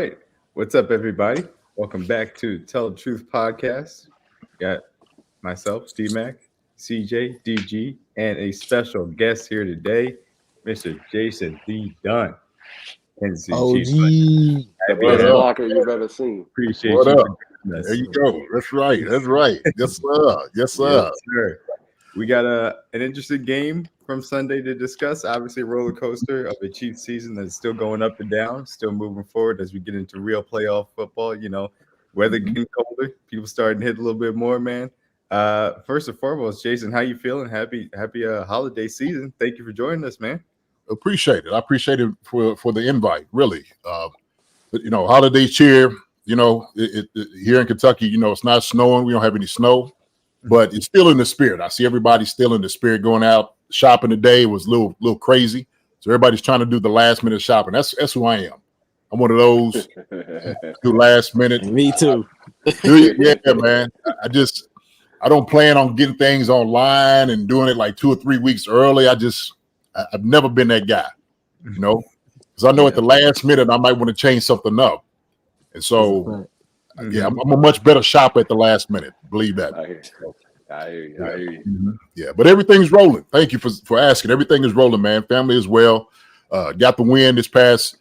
Hey, what's up, everybody? Welcome back to Tell the Truth podcast. Got myself, D Mac, CJ, DG, and a special guest here today, Mr. Jason D. Dunn, Kansas City Chiefs. OG. The Happy best to blocker you've ever seen. appreciate What you up? for joining There us. you go. That's right. That's right. Yes, sir. Yes, sir. Yes, sir. We got an interesting game from Sunday to discuss. Obviously, a roller coaster of a Chiefs season that's still going up and down, still moving forward as we get into real playoff football. Weather getting colder, people starting to hit a little bit more, man. First and foremost, Jason, how you feeling? Happy holiday season. Thank you for joining us, man. Appreciate it. I appreciate it for the invite, really. But, holiday cheer, here in Kentucky, it's not snowing. We don't have any snow, but it's still in the spirit. I see everybody still in the spirit going out shopping today. It was a little crazy. So everybody's trying to do the last minute shopping. That's who I am. I'm one of those do last minute. Me too. Yeah, man. I don't plan on getting things online and doing it like 2 or 3 weeks early. I've never been that guy, because I know at the last minute I might want to change something up. And so, I'm a much better shopper at the last minute. Believe that. I hear you. Yeah, but everything's rolling. Thank you for asking. Everything is rolling, man. Family as well. Got the win this past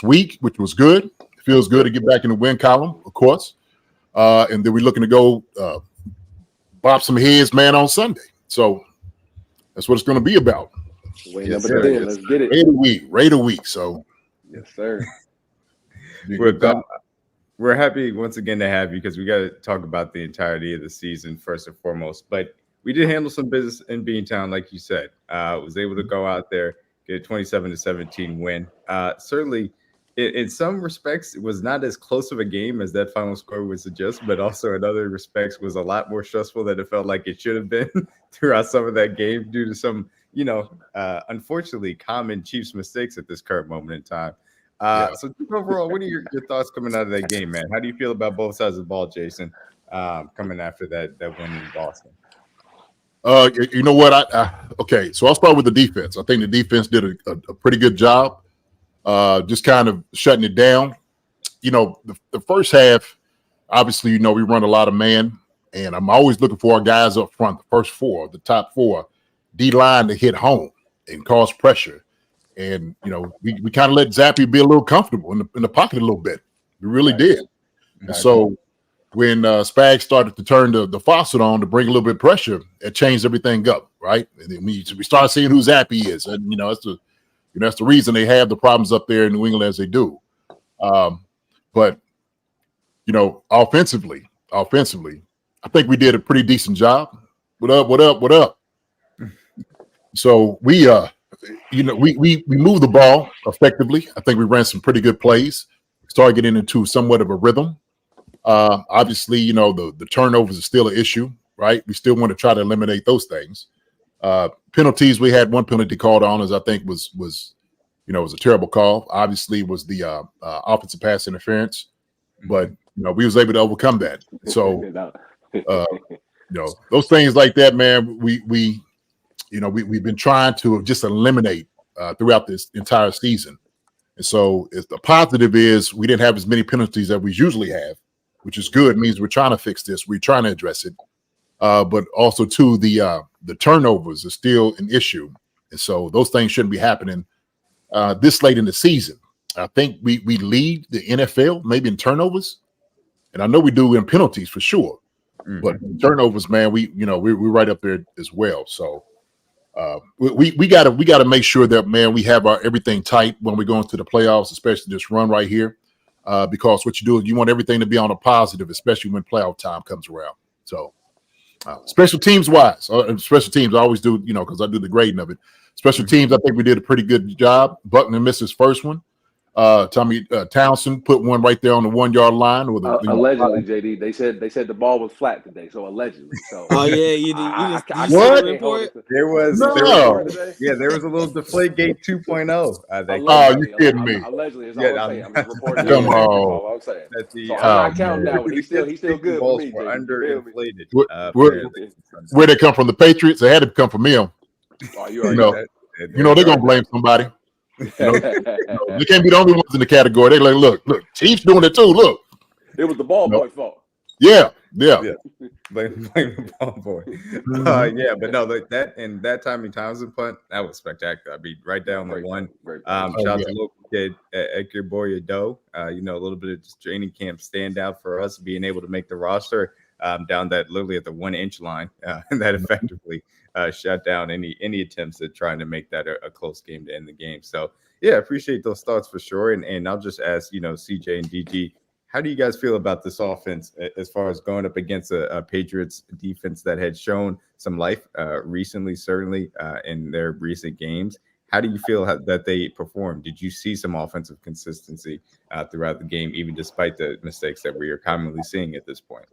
week, which was good. It feels good to get back in the win column, of course. And then we're looking to go bop some heads, man, on Sunday. So that's what it's going to be about. Wait, Yes, number sir. 10, let's get it. Raider week. So Yes, sir. We're happy once again to have you because we got to talk about the entirety of the season first and foremost. But we did handle some business in Beantown, like you said. Was able to go out there, get a 27-17 win. Certainly, in some respects, it was not as close of a game as that final score would suggest, but also in other respects was a lot more stressful than it felt like it should have been throughout some of that game due to some, unfortunately, common Chiefs mistakes at this current moment in time. So overall, what are your thoughts coming out of that game, man? How do you feel about both sides of the ball, Jason, coming after that win in Boston? You know what? Okay, so I'll start with the defense. I think the defense did a pretty good job, just kind of shutting it down. The first half, obviously, we run a lot of man, and I'm always looking for our guys up front, the top four, D-line to hit home and cause pressure. And, we kind of let Zappy be a little comfortable in the pocket a little bit. We really did. And so when Spags started to turn the faucet on to bring a little bit of pressure, it changed everything up, right? And then we started seeing who Zappy is. And, that's the reason they have the problems up there in New England as they do. But, offensively, I think we did a pretty decent job. What up? So we moved the ball effectively. I think we ran some pretty good plays. Started getting into somewhat of a rhythm. Obviously, the turnovers is still an issue, right? We still want to try to eliminate those things. Penalties, we had one penalty called on, as I think was a terrible call. Obviously, it was the offensive pass interference, but we was able to overcome that. So, those things like that, man. We've been trying to just eliminate throughout this entire season. And so the positive is we didn't have as many penalties as we usually have, which is good. It means we're trying to fix this. We're trying to address it. But also, too, the turnovers are still an issue. And so those things shouldn't be happening this late in the season. I think we lead the NFL maybe in turnovers. And I know we do in penalties for sure. But turnovers, man, we're right up there as well. So we got to make sure that, man, we have our everything tight when we go into the playoffs, especially this run right here, because what you do is you want everything to be on a positive, especially when playoff time comes around. So special teams wise, special teams I always do, because I do the grading of it. Special teams, I think we did a pretty good job. Buckner missed his first one. Tommy Townsend put one right there on the 1 yard line. With Allegedly, JD, they said the ball was flat today, so allegedly. So you what? There was a little Deflategate 2.0. You kidding me? Allegedly, is all I'm saying. I'm just reporting. Come on. All I'm saying. So I'm not counting that one. He's still good for me. Were underinflated. Where they come from? The Patriots? They had to come from him. Oh, you already know. They're gonna blame somebody. They can't be the only ones in the category. They're like, look, Chiefs doing it too. Look, it was the ball boy's fault. Yeah. Blame the ball boy. Yeah, but no, like that Tommy Townsend punt, that was spectacular. I mean, right down the one. Shout out to local kid Edgar Boyado. A little bit of just training camp standout for us, being able to make the roster down that literally at the 1 inch line, and that effectively shut down any attempts at trying to make that a close game to end the game. So yeah, appreciate those thoughts for sure. And I'll just ask, CJ and DG, how do you guys feel about this offense as far as going up against a Patriots defense that had shown some life recently, certainly in their recent games? How do you feel that they performed? Did you see some offensive consistency throughout the game, even despite the mistakes that we are commonly seeing at this point?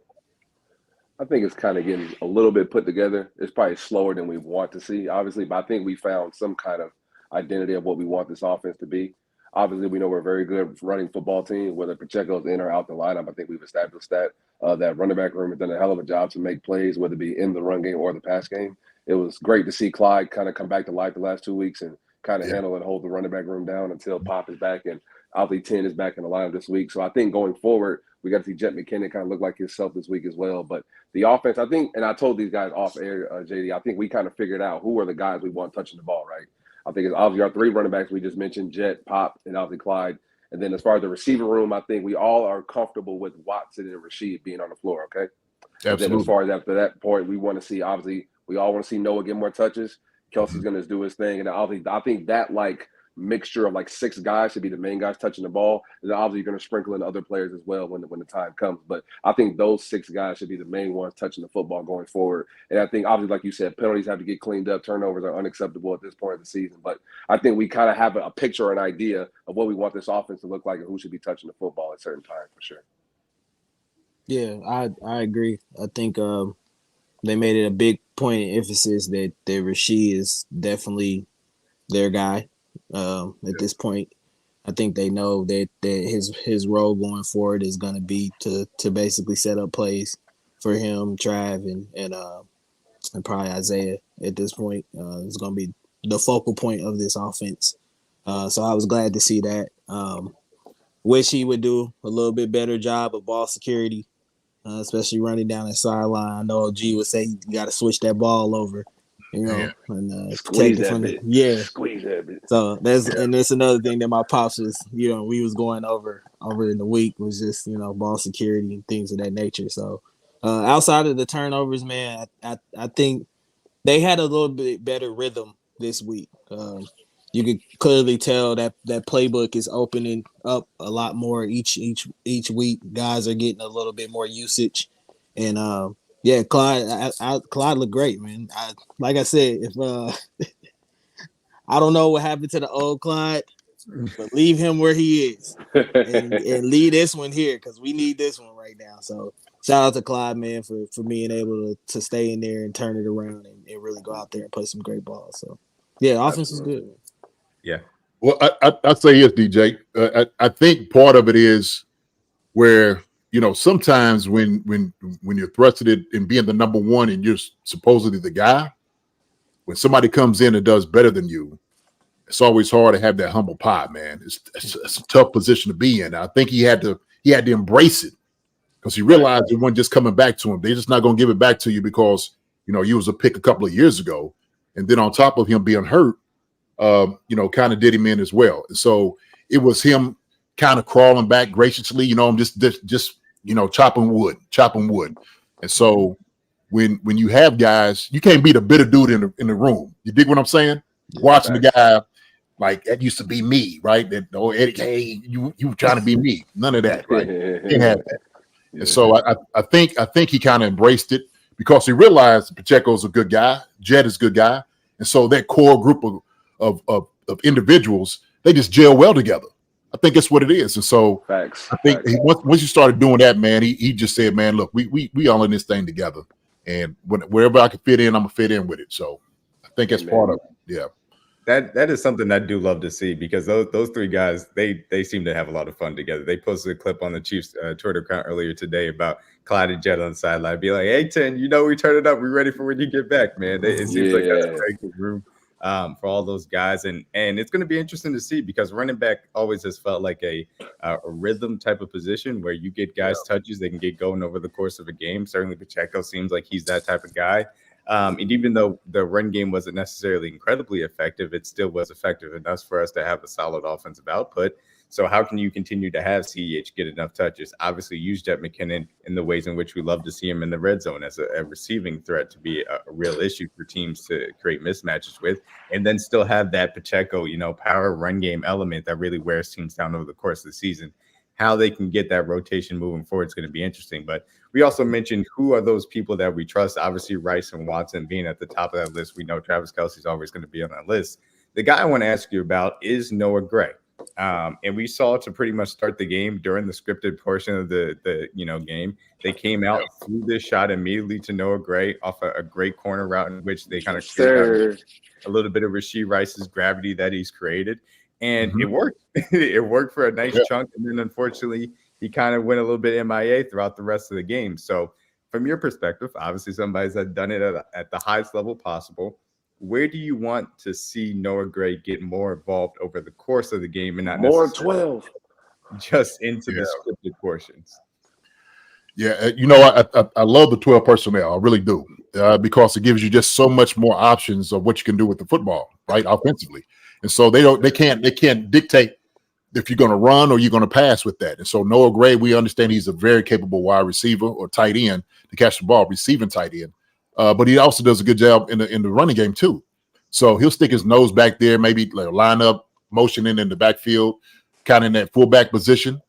I think it's kind of getting a little bit put together. It's probably slower than we want to see, obviously, but I think we found some kind of identity of what we want this offense to be. Obviously, we know we're a very good running football team, whether Pacheco's in or out the lineup. I think we've established that. That running back room has done a hell of a job to make plays, whether it be in the run game or the pass game. It was great to see Clyde kind of come back to life the last 2 weeks and kind of handle and hold the running back room down until Pop is back and obviously 10 is back in the lineup this week. So I think going forward, we got to see Jet McKinnon kind of look like himself this week as well. But the offense, I think, and I told these guys off air, JD, I think we kind of figured out who are the guys we want touching the ball, right? I think it's obviously our 3 running backs we just mentioned, Jet, Pop, and obviously Clyde. And then as far as the receiver room, I think we all are comfortable with Watson and Rashee being on the floor, okay? Absolutely. And then as far as after that point, we want to see, obviously, we all want to see Noah get more touches. Kelsey's going to do his thing. And obviously, I think that, mixture of 6 guys should be the main guys touching the ball. And then obviously you're going to sprinkle in other players as well when the time comes. But I think those 6 guys should be the main ones touching the football going forward. And I think obviously, like you said, penalties have to get cleaned up. Turnovers are unacceptable at this point of the season. But I think we kind of have a picture or an idea of what we want this offense to look like and who should be touching the football at certain times for sure. Yeah, I agree. I think they made it a big point of emphasis that Rashee is definitely their guy. At this point, I think they know that his role going forward is going to be to basically set up plays for him, Trav, and probably Isaiah. At this point, is going to be the focal point of this offense. So I was glad to see that. Wish he would do a little bit better job of ball security, especially running down the sideline. I know G would say you got to switch that ball over. And squeeze that bit. Yeah. Squeeze that bit. So that's another thing that my pops was, we was going over in the week was just, ball security and things of that nature. So outside of the turnovers, man, I think they had a little bit better rhythm this week. You could clearly tell that playbook is opening up a lot more each week. Guys are getting a little bit more usage, and yeah, Clyde looked great, man. Like I said, if I don't know what happened to the old Clyde, but leave him where he is and leave this one here because we need this one right now. So shout out to Clyde, man, for being able to stay in there and turn it around and really go out there and play some great balls. So yeah, offense is good. Yeah. Well, I'd say yes, DJ. I think part of it is where sometimes when you're thrusted in being the number one and you're supposedly the guy, when somebody comes in and does better than you, it's always hard to have that humble pie, man. It's a tough position to be in. I think he had to embrace it because he realized it wasn't just coming back to him. They're just not going to give it back to you because you was a pick a couple of years ago, and then on top of him being hurt, kind of did him in as well. And so it was him kind of crawling back graciously, I'm just chopping wood. And so when you have guys, you can't be the bitter dude in the room. You dig what I'm saying? Yeah, watching the guy like that used to be me, right? That Eddie, hey, you trying to be me. None of that, right? Can't have that. And so I think he kind of embraced it because he realized Pacheco's a good guy, Jet is a good guy, and so that core group of individuals, they just gel well together. I think that's what it is. And so Facts. I think once you started doing that, man, he just said, man, look, we all in this thing together. And wherever I can fit in, I'm going to fit in with it. So I think that's part of it. Yeah. That is something I do love to see because those 3 guys, they seem to have a lot of fun together. They posted a clip on the Chiefs Twitter account earlier today about Clyde and Jet on the sideline. Be like, hey, 10, we turn it up. We're ready for when you get back, man. It seems like that's a very good room for all those guys. And it's going to be interesting to see because running back always has felt like a rhythm type of position where you get guys touches, they can get going over the course of a game. Certainly Pacheco seems like he's that type of guy. And even though the run game wasn't necessarily incredibly effective, it still was effective enough for us to have a solid offensive output. So how can you continue to have CEH get enough touches? Obviously, use Jet McKinnon in the ways in which we love to see him in the red zone as a receiving threat to be a real issue for teams to create mismatches with, and then still have that Pacheco, power run game element that really wears teams down over the course of the season. How they can get that rotation moving forward is going to be interesting. But we also mentioned who are those people that we trust. Obviously, Rice and Watson being at the top of that list. We know Travis Kelce's always going to be on that list. The guy I want to ask you about is Noah Gray. And we saw to pretty much start the game during the scripted portion of the game. They came out, threw this shot immediately to Noah Gray off a great corner route in which they kind of created a little bit of Rashee Rice's gravity that he's created. And it worked. It worked for a nice chunk. And then unfortunately, he kind of went a little bit MIA throughout the rest of the game. So from your perspective, obviously somebody's done it at the highest level possible. Where do you want to see Noah Gray get more involved over the course of the game and not more 12 just into the scripted portions? Yeah, I love the 12 personnel. I really do, because it gives you just so much more options of what you can do with the football, right, offensively. And so they can't dictate if you're going to run or you're going to pass with that. And so Noah Gray, we understand he's a very capable wide receiver or tight end to catch the ball, receiving tight end. But he also does a good job in the running game too. So he'll stick his nose back there, maybe line up, motioning in the backfield, kind of in that fullback position,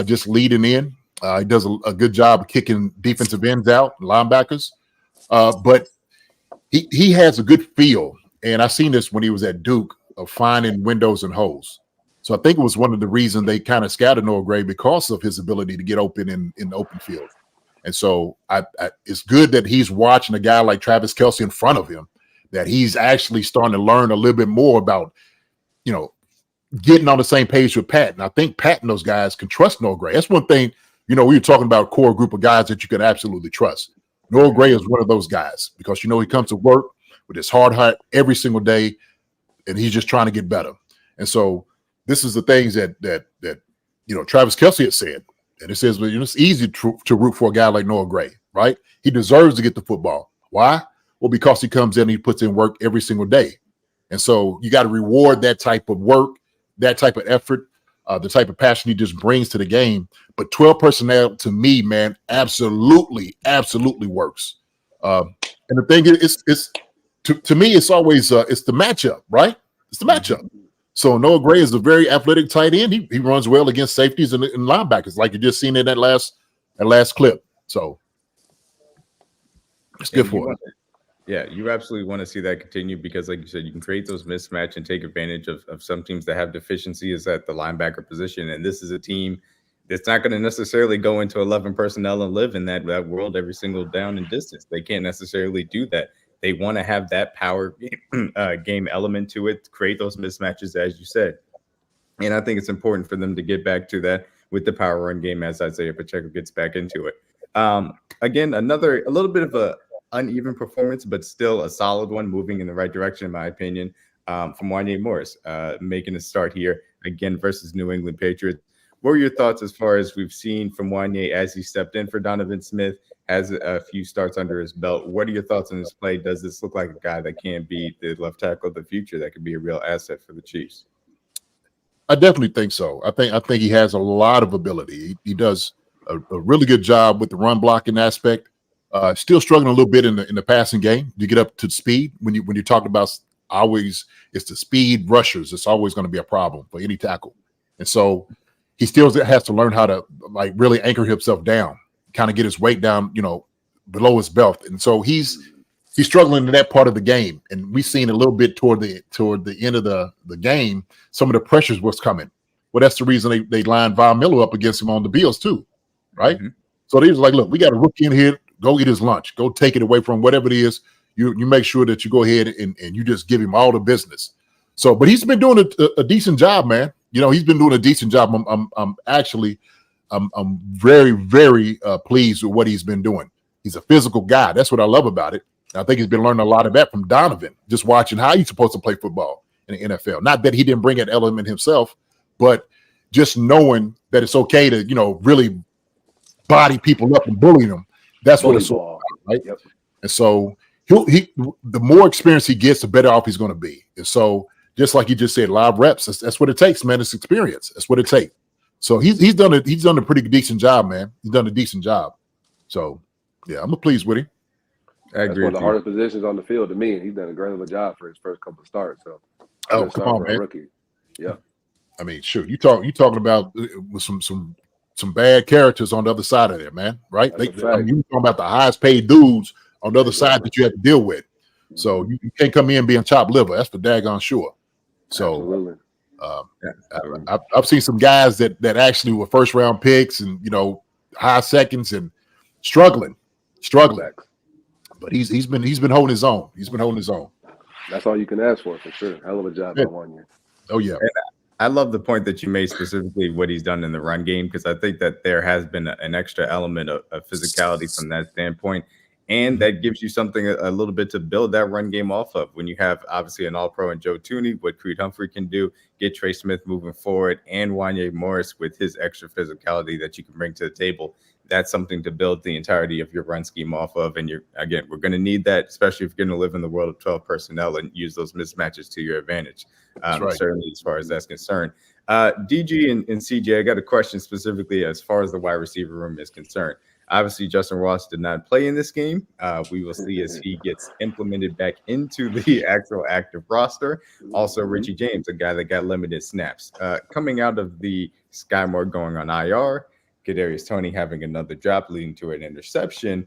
just leading in. He does a good job of kicking defensive ends out, linebackers. But he has a good feel, and I seen this when he was at Duke, of finding windows and holes. So I think it was one of the reasons they kind of scouted Noah Gray because of his ability to get open in the open field. And so it's good that he's watching a guy like Travis Kelce in front of him, that he's actually starting to learn a little bit more about, getting on the same page with Pat. And I think Pat and those guys can trust Noah Gray. That's one thing, we were talking about a core group of guys that you can absolutely trust. Noah Gray is one of those guys because, he comes to work with his hard heart every single day, and he's just trying to get better. And so this is the things that Travis Kelce had said. And it says, it's easy to root for a guy like Noah Gray, right? He deserves to get the football. Why? Well, because he comes in and he puts in work every single day. And so you got to reward that type of work, that type of effort, the type of passion he just brings to the game. But 12 personnel, to me, man, absolutely works. And the thing is, to me, it's always it's the matchup, right? It's the matchup. So Noah Gray is a very athletic tight end. He runs well against safeties and linebackers, like you just seen in that last clip. So it's good for him. Yeah, you absolutely want to see that continue because, like you said, you can create those mismatch and take advantage of some teams that have deficiencies at the linebacker position. And this is a team that's not going to necessarily go into 11 personnel and live in that world every single down and distance. They can't necessarily do that. They want to have that power game element to it, create those mismatches, as you said. And I think it's important for them to get back to that with the power run game as Isaiah Pacheco gets back into it. Again, a little bit of a uneven performance, but still a solid one, moving in the right direction, in my opinion, from Wanya Morris, making a start here again versus New England Patriots. What were your thoughts as far as we've seen from Wanya as he stepped in for Donovan Smith, has a few starts under his belt? What are your thoughts on his play? Does this look like a guy that can be the left tackle of the future that could be a real asset for the Chiefs? I definitely think so. I think he has a lot of ability. He does a really good job with the run blocking aspect. Still struggling a little bit in the passing game. You get up to speed when you're talking about it's the speed rushers. It's always going to be a problem for any tackle, and so he still has to learn how to really anchor himself down, kind of get his weight down, below his belt, and so he's struggling in that part of the game. And we've seen a little bit toward the end of the game, some of the pressures was coming. Well, that's the reason they lined Von Miller up against him on the Bills too, right? Mm-hmm. So they was like, look, we got a rookie in here. Go eat his lunch. Go take it away from whatever it is. You make sure that you go ahead and you just give him all the business. So, but he's been doing a decent job, man. He's been doing a decent job. I'm very, very pleased with what he's been doing. He's a physical guy. That's what I love about it. I think he's been learning a lot of that from Donovan, just watching how he's supposed to play football in the NFL. Not that he didn't bring that element himself, but just knowing that it's okay to, really body people up and bully them. That's what it's all about, right? Yep. And so the more experience he gets, the better off he's going to be. And so, just like you just said, live reps. That's what it takes, man. It's experience. That's what it takes. So he's done a pretty decent job, man. He's done a decent job. So yeah, I'm pleased with him. I agree. That's one of the hardest positions on the field to me, and he's done a great of a job for his first couple of starts. So, come on, man. Rookie. Yeah. I mean, shoot, you talking about with some bad characters on the other side of there, man. Right? You talking about the highest paid dudes on the other side that you have to deal with. So you can't come in being chopped liver. That's for daggone sure. So I've seen some guys that actually were first round picks and high seconds and struggling. But he's been holding his own. He's been holding his own. That's all you can ask for sure. Hell of a job by Wanya. Oh yeah. And I love the point that you made specifically what he's done in the run game, because I think that there has been an extra element of physicality from that standpoint. And that gives you something a little bit to build that run game off of. When you have obviously an all-pro in Joe Thuney, what Creed Humphrey can do, get Trey Smith moving forward, and Wanya Morris with his extra physicality that you can bring to the table. That's something to build the entirety of your run scheme off of. And we're going to need that, especially if you're going to live in the world of 12 personnel and use those mismatches to your advantage. Right. Certainly as far as that's concerned. DG and CJ, I got a question specifically as far as the wide receiver room is concerned. Obviously, Justin Ross did not play in this game. We will see as he gets implemented back into the actual active roster. Also, Richie James, a guy that got limited snaps. Coming out of the Skyy Moore going on IR, Kadarius Toney having another drop leading to an interception.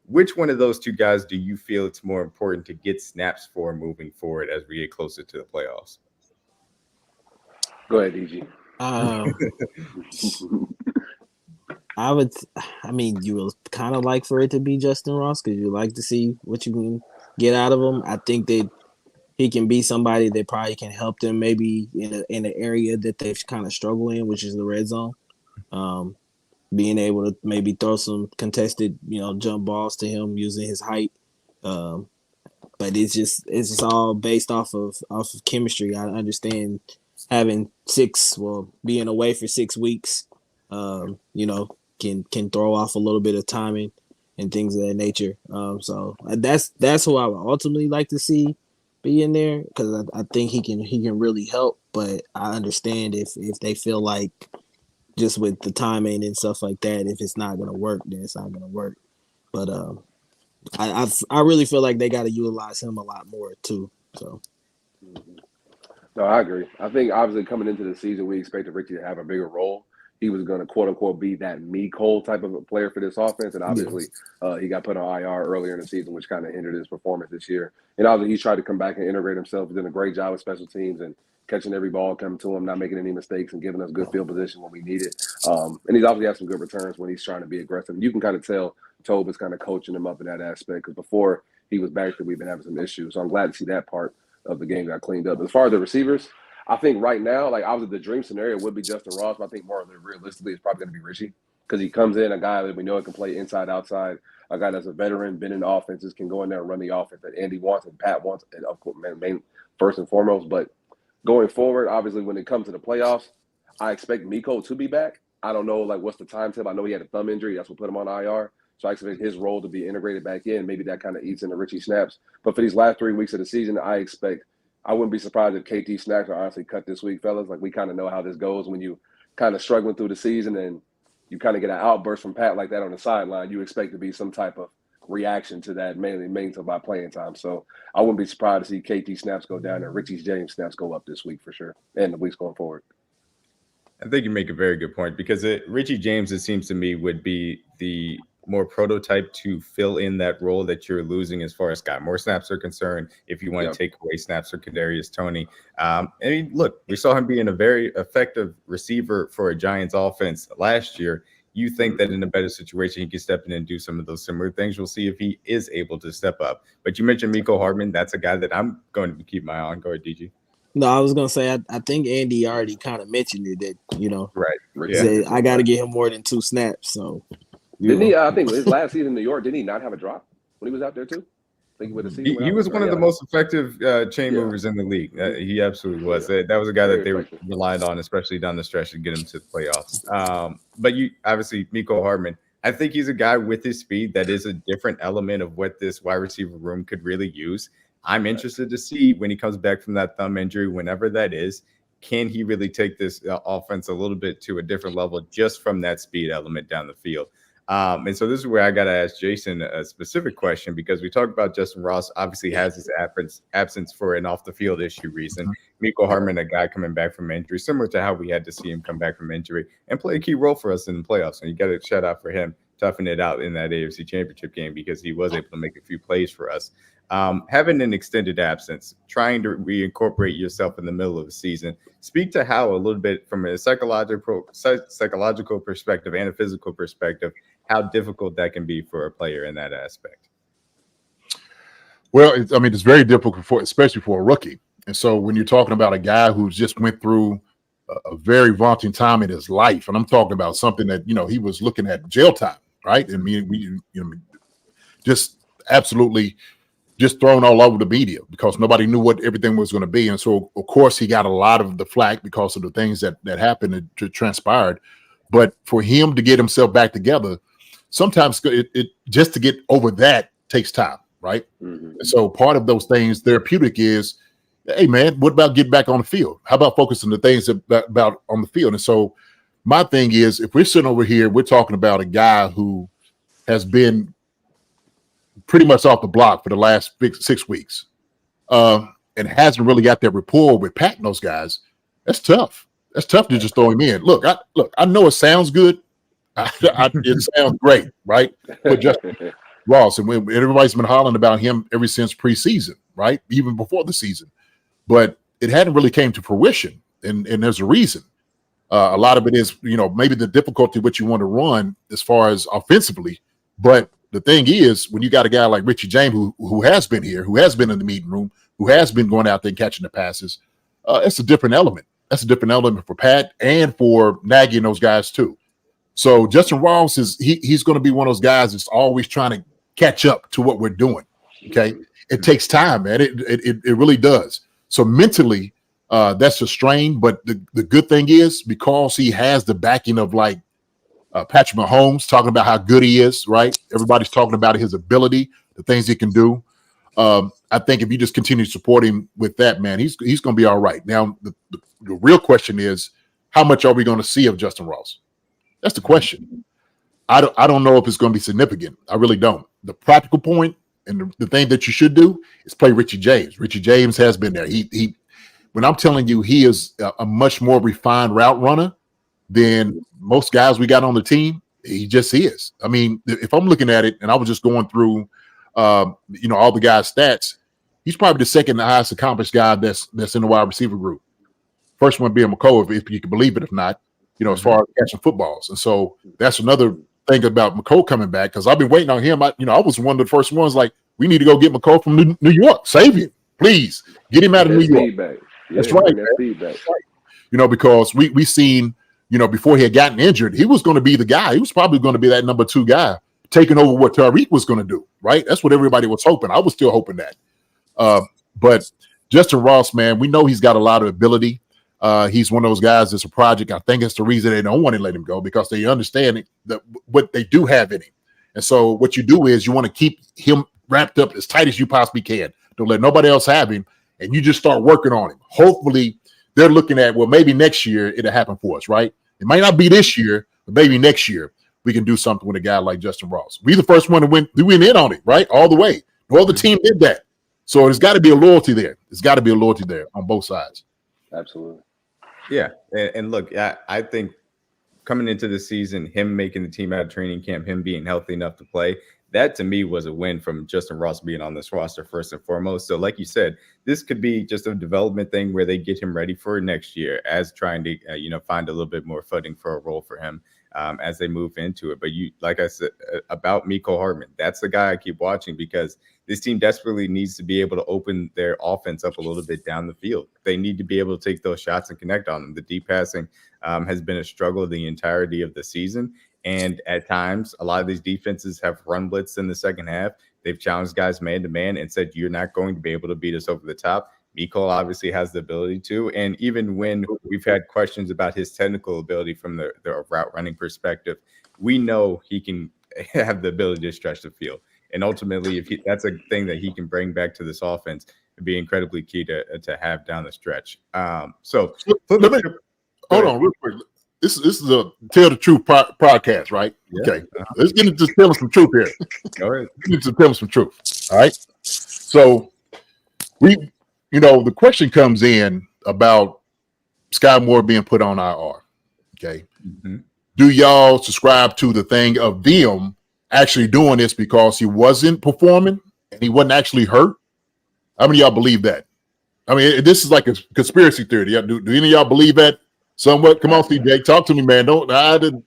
Which one of those two guys do you feel it's more important to get snaps for moving forward as we get closer to the playoffs? Go ahead, DG. You will kind of like for it to be Justin Ross because you like to see what you can get out of him. I think that he can be somebody that probably can help them maybe in an area that they've kind of struggled in, which is the red zone. Being able to maybe throw some contested, jump balls to him using his height. But it's just all based off of chemistry. I understand having being away for 6 weeks, can throw off a little bit of timing and things of that nature. So that's who I would ultimately like to see be in there because I think he can really help. But I understand if they feel like just with the timing and stuff like that, if it's not gonna work, then it's not gonna work. But I really feel like they got to utilize him a lot more too. So. No, I agree. I think obviously coming into the season, we expected Richie to have a bigger role. He was going to quote unquote be that Cole type of a player for this offense, and obviously he got put on IR earlier in the season, which kind of hindered his performance this year. And obviously he's tried to come back and integrate himself. He's done a great job with special teams and catching every ball coming to him, not making any mistakes, and giving us good field position when we need it. And he's obviously had some good returns when he's trying to be aggressive. You can kind of tell Tobe is kind of coaching him up in that aspect because before he was back there, we've been having some issues. So I'm glad to see that part of the game got cleaned up. As far as the receivers, I think right now, like obviously the dream scenario would be Justin Ross, but I think more realistically it's probably going to be Richie because he comes in, a guy that we know can play inside, outside, a guy that's a veteran, been in offenses, can go in there and run the offense that Andy wants and Pat wants, and of course, main first and foremost. But going forward, obviously when it comes to the playoffs, I expect Miko to be back. I don't know what's the timetable. I know he had a thumb injury. That's what put him on IR. So I expect his role to be integrated back in. Maybe that kind of eats into Richie snaps. But for these last 3 weeks of the season, I wouldn't be surprised if KT snaps are honestly cut this week, fellas. Like we kind of know how this goes when you kind of struggling through the season and you kind of get an outburst from Pat like that on the sideline. You expect to be some type of reaction to that, mainly by playing time. So I wouldn't be surprised to see KT snaps go down and Richie James snaps go up this week for sure, and the weeks going forward. I think you make a very good point because Richie James, it seems to me, would be the more prototype to fill in that role that you're losing as far as Skyy Moore snaps are concerned. If you want to take away snaps for Kadarius Toney, look, we saw him being a very effective receiver for a Giants offense last year. You think that in a better situation, he can step in and do some of those similar things. We'll see if he is able to step up. But you mentioned Miko Hardman. That's a guy that I'm going to keep my eye on. Go ahead, DG. No, I was gonna say I think Andy already kind of mentioned it that right. Yeah. I got to get him more than 2 snaps. So didn't he? I think his last season in New York, didn't he not have a drop when he was out there too? think he would have seen him. He was one of the most effective chain movers in the league. He absolutely was. That was a guy that they relied on, especially down the stretch, to get him to the playoffs. But you obviously, Mecole Hardman, I think he's a guy with his speed that is a different element of what this wide receiver room could really use. I'm interested to see when he comes back from that thumb injury, whenever that is, can he really take this offense a little bit to a different level just from that speed element down the field? And so this is where I got to ask Jason a specific question, because we talked about Justin Ross obviously has his absence for an off the field issue reason. Mecole Hardman, a guy coming back from injury, similar to how we had to see him come back from injury and play a key role for us in the playoffs. And you got to shout out for him toughing it out in that AFC Championship game, because he was able to make a few plays for us. Having an extended absence, trying to reincorporate yourself in the middle of the season, speak to how a little bit from a psychological perspective and a physical perspective, how difficult that can be for a player in that aspect. Well, it's very difficult especially for a rookie. And so when you're talking about a guy who's just went through a very vaunting time in his life, and I'm talking about something that, he was looking at jail time, right? And we just absolutely just thrown all over the media because nobody knew what everything was going to be. And so, of course, he got a lot of the flack because of the things that happened and transpired. But for him to get himself back together, sometimes it just to get over that takes time, right? Mm-hmm. So part of those things, therapeutic is, hey, man, what about getting back on the field? How about focusing on the things about on the field? And so my thing is, if we're sitting over here, we're talking about a guy who has been pretty much off the block for the last 6 weeks and hasn't really got that rapport with Pat and those guys. That's tough. That's tough to just throw him in. Look, I know it sounds good. It sounds great, right? But Justin Ross, and everybody's been hollering about him ever since preseason, right? Even before the season. But it hadn't really came to fruition, and there's a reason. A lot of it is, maybe the difficulty what you want to run as far as offensively. But the thing is, when you got a guy like Richie James who has been here, who has been in the meeting room, who has been going out there and catching the passes, it's a different element. That's a different element for Pat and for Nagy and those guys too. So Justin Ross he's going to be one of those guys that's always trying to catch up to what we're doing. Okay, it takes time, man. It really does. So mentally, that's a strain. But the good thing is, because he has the backing of like Patrick Mahomes, talking about how good he is, right? Everybody's talking about his ability, the things he can do. I think if you just continue to support him with that, man, he's going to be all right. Now, the real question is, how much are we going to see of Justin Ross? That's the question. I don't know if it's going to be significant. I really don't. The practical point and the thing that you should do is play Richie James. Richie James has been there. He when I'm telling you, he is a much more refined route runner than most guys we got on the team. He just is. I mean, if I'm looking at it and I was just going through, all the guys' stats, he's probably the second highest accomplished guy that's in the wide receiver group. First one being McCoy, if you can believe it. If not, as far as catching footballs. And so that's another thing about McCoy coming back, because I've been waiting on him. I was one of the first ones like, we need to go get McCoy from New York. Save him, please. Get him out of New York. Feedback. That's right. That's feedback. Because we seen, before he had gotten injured, he was going to be the guy. He was probably going to be that number 2 guy, taking over what Tariq was going to do, right? That's what everybody was hoping. I was still hoping that. But Justin Ross, man, we know he's got a lot of ability. He's one of those guys that's a project. I think it's the reason they don't want to let him go, because they understand that what they do have in him. And so what you do is you want to keep him wrapped up as tight as you possibly can. Don't let nobody else have him, and you just start working on him. Hopefully they're looking at, well, maybe next year it'll happen for us, right? It might not be this year, but maybe next year we can do something with a guy like Justin Ross. We the first one to win in on it, right? All the way. No other team did that. So there's got to be a loyalty there. There's got to be a loyalty there on both sides. Absolutely. Yeah. And look, I think coming into the season, him making the team out of training camp, him being healthy enough to play, that to me was a win from Justin Ross being on this roster first and foremost. So like you said, this could be just a development thing where they get him ready for next year as trying to, find a little bit more footing for a role for him as they move into it. But like I said about Mecole Hardman, that's the guy I keep watching, because this team desperately needs to be able to open their offense up a little bit down the field. They need to be able to take those shots and connect on them. The deep passing has been a struggle the entirety of the season. And at times, a lot of these defenses have run blitz in the second half, They've challenged guys man to man and said, you're not going to be able to beat us over the top. Mecole obviously has the ability to. And even when we've had questions about his technical ability from the route running perspective, we know he can have the ability to stretch the field. And ultimately, if that's a thing that he can bring back to this offense, it'd be incredibly key to have down the stretch. So hold on real quick. This is a Tell the Truth podcast, right? Yeah. Okay. Let's get into telling some truth here. All right. Let's get into telling some truth. All right. So the question comes in about Skyy Moore being put on IR. Okay. Mm-hmm. Do y'all subscribe to the thing of them actually doing this because he wasn't performing and he wasn't actually hurt? How many of y'all believe that? I mean, this is like a conspiracy theory. Do any of y'all believe that? Somewhat. Come on, CJ, talk to me, man. I didn't.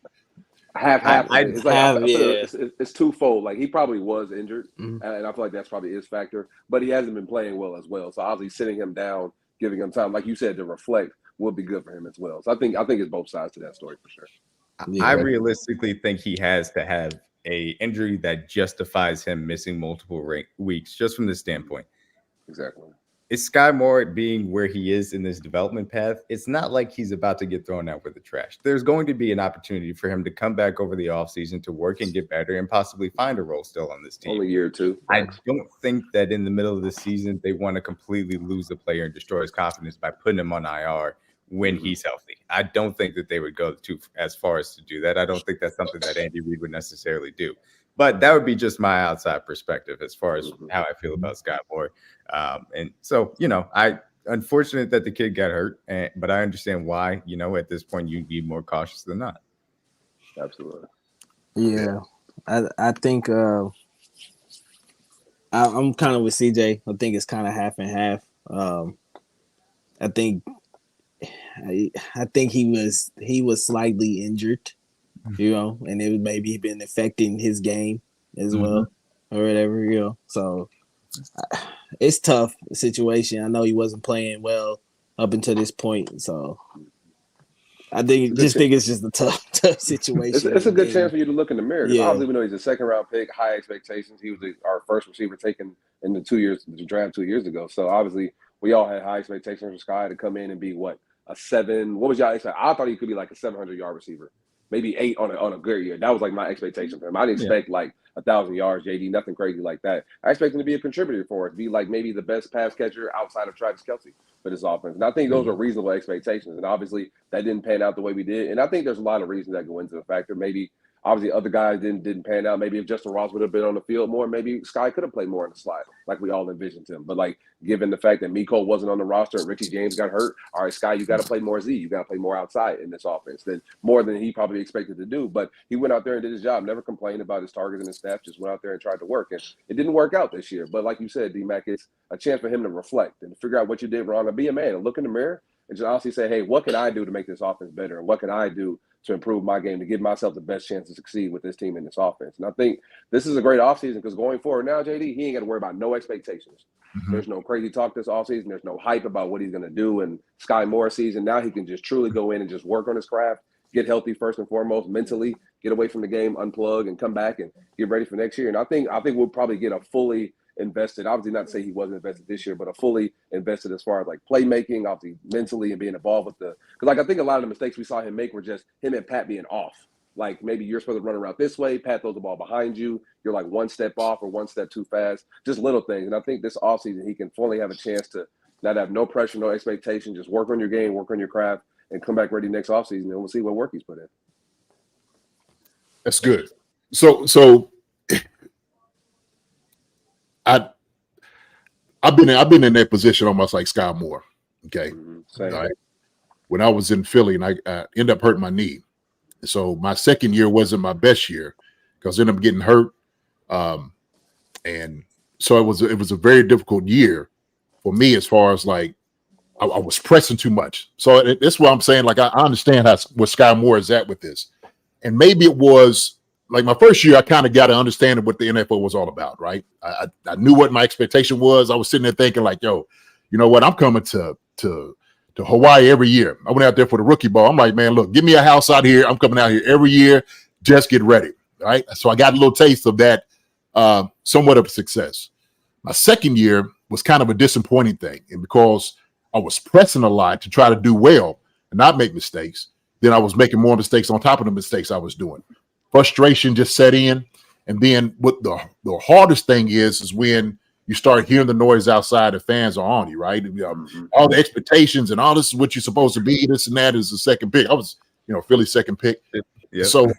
It's twofold. Like, he probably was injured, and I feel like that's probably his factor. But he hasn't been playing well as well. So obviously, sitting him down, giving him time, like you said, to reflect would be good for him as well. So I think it's both sides to that story for sure. I realistically think he has to have a injury that justifies him missing multiple weeks, just from this standpoint. Exactly. It's Skyy Moore being where he is in this development path. It's not like he's about to get thrown out with the trash. There's going to be an opportunity for him to come back over the offseason to work and get better and possibly find a role still on this team. Only a year or two. I don't think that in the middle of the season they want to completely lose the player and destroy his confidence by putting him on IR when he's healthy. I don't think that they would go as far as to do that. I don't think that's something that Andy Reid would necessarily do. But that would be just my outside perspective as far as how I feel about Skyy Moore. And so, I unfortunate that the kid got hurt, but I understand why, at this point you'd be more cautious than not. Absolutely. Yeah. I think I'm kind of with CJ. I think it's kind of half and half. I think he was slightly injured, and it maybe been affecting his game as well, or whatever, So it's tough situation. I know he wasn't playing well up until this point, so I think it's just a tough situation. It's a good chance for you to look in the mirror. Yeah. Obviously, we know he's a second-round pick, high expectations. He was our first receiver taken in the draft 2 years ago. So obviously, we all had high expectations for Skyy to come in and be a 7. What was y'all expect? I thought he could be like a 700-yard receiver, maybe 8 on a good year. That was like my expectation for him. I didn't expect like 1,000 yards, JD, nothing crazy like that. I expect him to be a contributor for us, be like maybe the best pass catcher outside of Travis Kelce for this offense. And I think those are reasonable expectations. And obviously that didn't pan out the way we did. And I think there's a lot of reasons that go into the factor. Maybe obviously other guys didn't pan out. Maybe if Justin Ross would have been on the field more, maybe Skyy could have played more in the slot like we all envisioned him. But like, given the fact that Mecole wasn't on the roster and Richie James got hurt, all right, Skyy, you got to play more Z. You got to play more outside in this offense more than he probably expected to do. But he went out there and did his job, never complained about his targets and his staff, just went out there and tried to work. And it didn't work out this year. But like you said, D-Mac, it's a chance for him to reflect and figure out what you did wrong and be a man and look in the mirror and just honestly say, hey, what can I do to make this offense better? And what can I do to improve my game, to give myself the best chance to succeed with this team in this offense? And I think this is a great offseason because going forward now, JD, he ain't got to worry about no expectations. There's no crazy talk this offseason. There's no hype about what he's going to do in Skyy Moore season. Now he can just truly go in and just work on his craft, get healthy first and foremost, mentally, get away from the game, unplug, and come back and get ready for next year. And I think we'll probably get a fully invested, obviously not to say he wasn't invested this year, but a fully invested as far as like playmaking, obviously mentally and being involved with because like I think a lot of the mistakes we saw him make were just him and Pat being off. Like maybe you're supposed to run around this way, Pat throws the ball behind you, you're like one step off or one step too fast, just little things. And I think this offseason he can fully have a chance to not have no pressure, no expectation, just work on your game, work on your craft, and come back ready next offseason, and we'll see what work he's put in. That's good. So I've been in that position almost like Skyy Moore. Okay. Same. Right. When I was in Philly and I ended up hurting my knee. So my second year wasn't my best year because I ended up getting hurt. And so it was a very difficult year for me as far as like I was pressing too much. So that's what I'm saying. Like I understand what Skyy Moore is at with this. And maybe it was like my first year, I kind of got to understand what the NFL was all about, right? I knew what my expectation was. I was sitting there thinking like, yo, you know what? I'm coming to Hawaii every year. I went out there for the rookie ball. I'm like, man, look, give me a house out here. I'm coming out here every year. Just get ready, right? So I got a little taste of that somewhat of a success. My second year was kind of a disappointing thing. And because I was pressing a lot to try to do well and not make mistakes, then I was making more mistakes on top of the mistakes I was doing. Frustration just set in. And then what the hardest thing is when you start hearing the noise outside, the fans are on you, right? All the expectations and all this is what you're supposed to be. This and that is the second pick. I was, Philly's second pick. Yep. So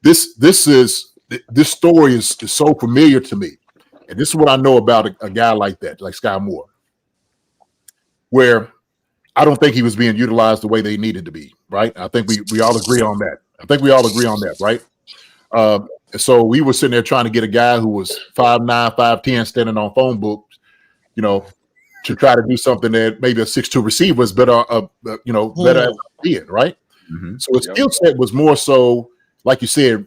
this story is so familiar to me. And this is what I know about a guy like that, like Skyy Moore, where I don't think he was being utilized the way they needed to be, right? I think we all agree on that. Right? So we were sitting there trying to get a guy who was 5'9", 5'10", standing on phone books, to try to do something that maybe a 6'2" receiver is better, better at being, right? Mm-hmm. So his skill set was more so, like you said,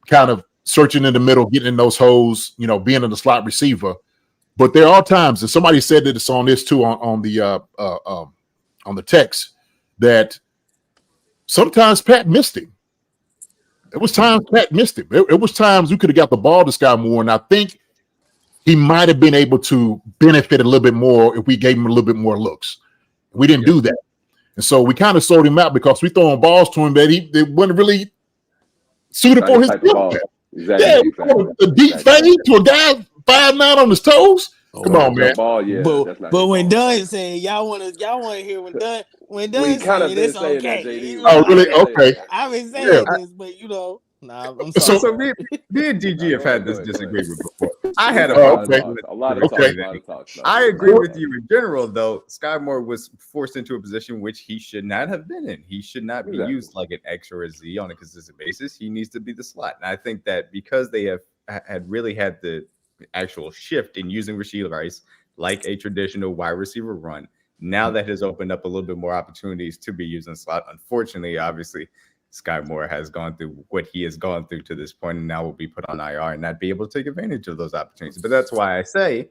kind of searching in the middle, getting in those holes, being in the slot receiver. But there are times, and somebody said that it's on this too on the text, that sometimes Pat missed him. It was times Pat missed him. It was times we could have got the ball to Skyy Moore, and I think he might have been able to benefit a little bit more if we gave him a little bit more looks. We didn't do that. And so we kind of sold him out because we throwing balls to him that they wasn't really suited for his skill set. Exactly. A deep fade to a guy 5'9" on his toes. Come on, man. Ball, but when Dunn said y'all want to hear when Dunn kind said it's okay. That, oh, really? Okay. I've been saying this, but I'm sorry. So me and DG have had this disagreement before. I had a lot of talk. I agree with you in general, though. Skyy Moore was forced into a position which he should not have been in. He should not be used like an X or a Z on a consistent basis. He needs to be the slot. And I think that because they had really had the actual shift in using Rashee Rice like a traditional wide receiver run, now that has opened up a little bit more opportunities to be used in slot. Unfortunately, obviously, Skyy Moore has gone through what he has gone through to this point, and now will be put on IR and not be able to take advantage of those opportunities. But that's why I say,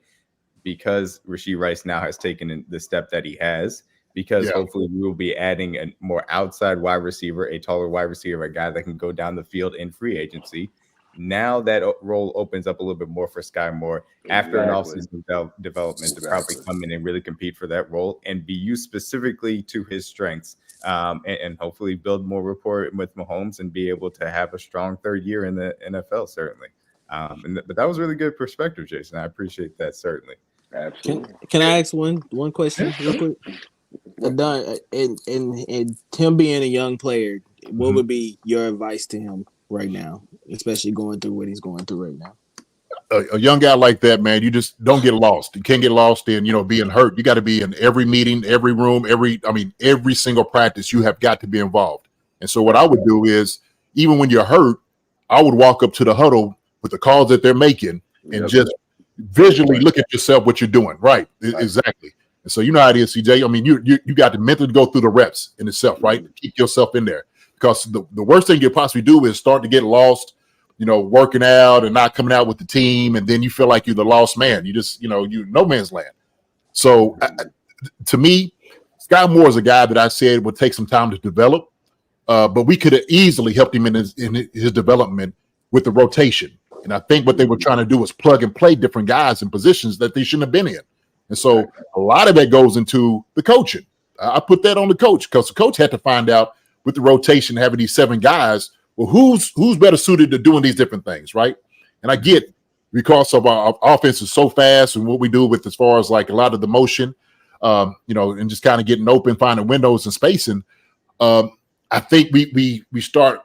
because Rashee Rice now has taken the step that he has, because hopefully we will be adding a more outside wide receiver, a taller wide receiver, a guy that can go down the field in free agency. Now that role opens up a little bit more for Skyy Moore after an offseason development to probably come in and really compete for that role and be used specifically to his strengths, and hopefully build more rapport with Mahomes and be able to have a strong third year in the NFL, certainly. But that was really good perspective, Jason. I appreciate that, certainly. Absolutely. Can I ask one question real quick? Dunn, and him being a young player, what would be your advice to him right now, especially going through what he's going through right now? A young guy like that, man, you just don't get lost. You can't get lost in, being hurt. You got to be in every meeting, every room, every single practice. You have got to be involved. And so what I would do is, even when you're hurt, I would walk up to the huddle with the calls that they're making and just visually look at yourself, what you're doing. Right. Exactly. And so you know how it is, CJ. I mean, you got to mentally go through the reps in itself, right? Keep yourself in there. Because the worst thing you possibly do is start to get lost, working out and not coming out with the team. And then you feel like you're the lost man. You just, you no man's land. So to me, Skyy Moore is a guy that I said would take some time to develop. But we could have easily helped him in his development with the rotation. And I think what they were trying to do was plug and play different guys in positions that they shouldn't have been in. And so a lot of that goes into the coaching. I put that on the coach because the coach had to find out with the rotation, having these 7 guys, well, who's better suited to doing these different things, right? And I get, because of our offense is so fast and what we do with as far as like a lot of the motion, and just kind of getting open, finding windows and spacing, I think we start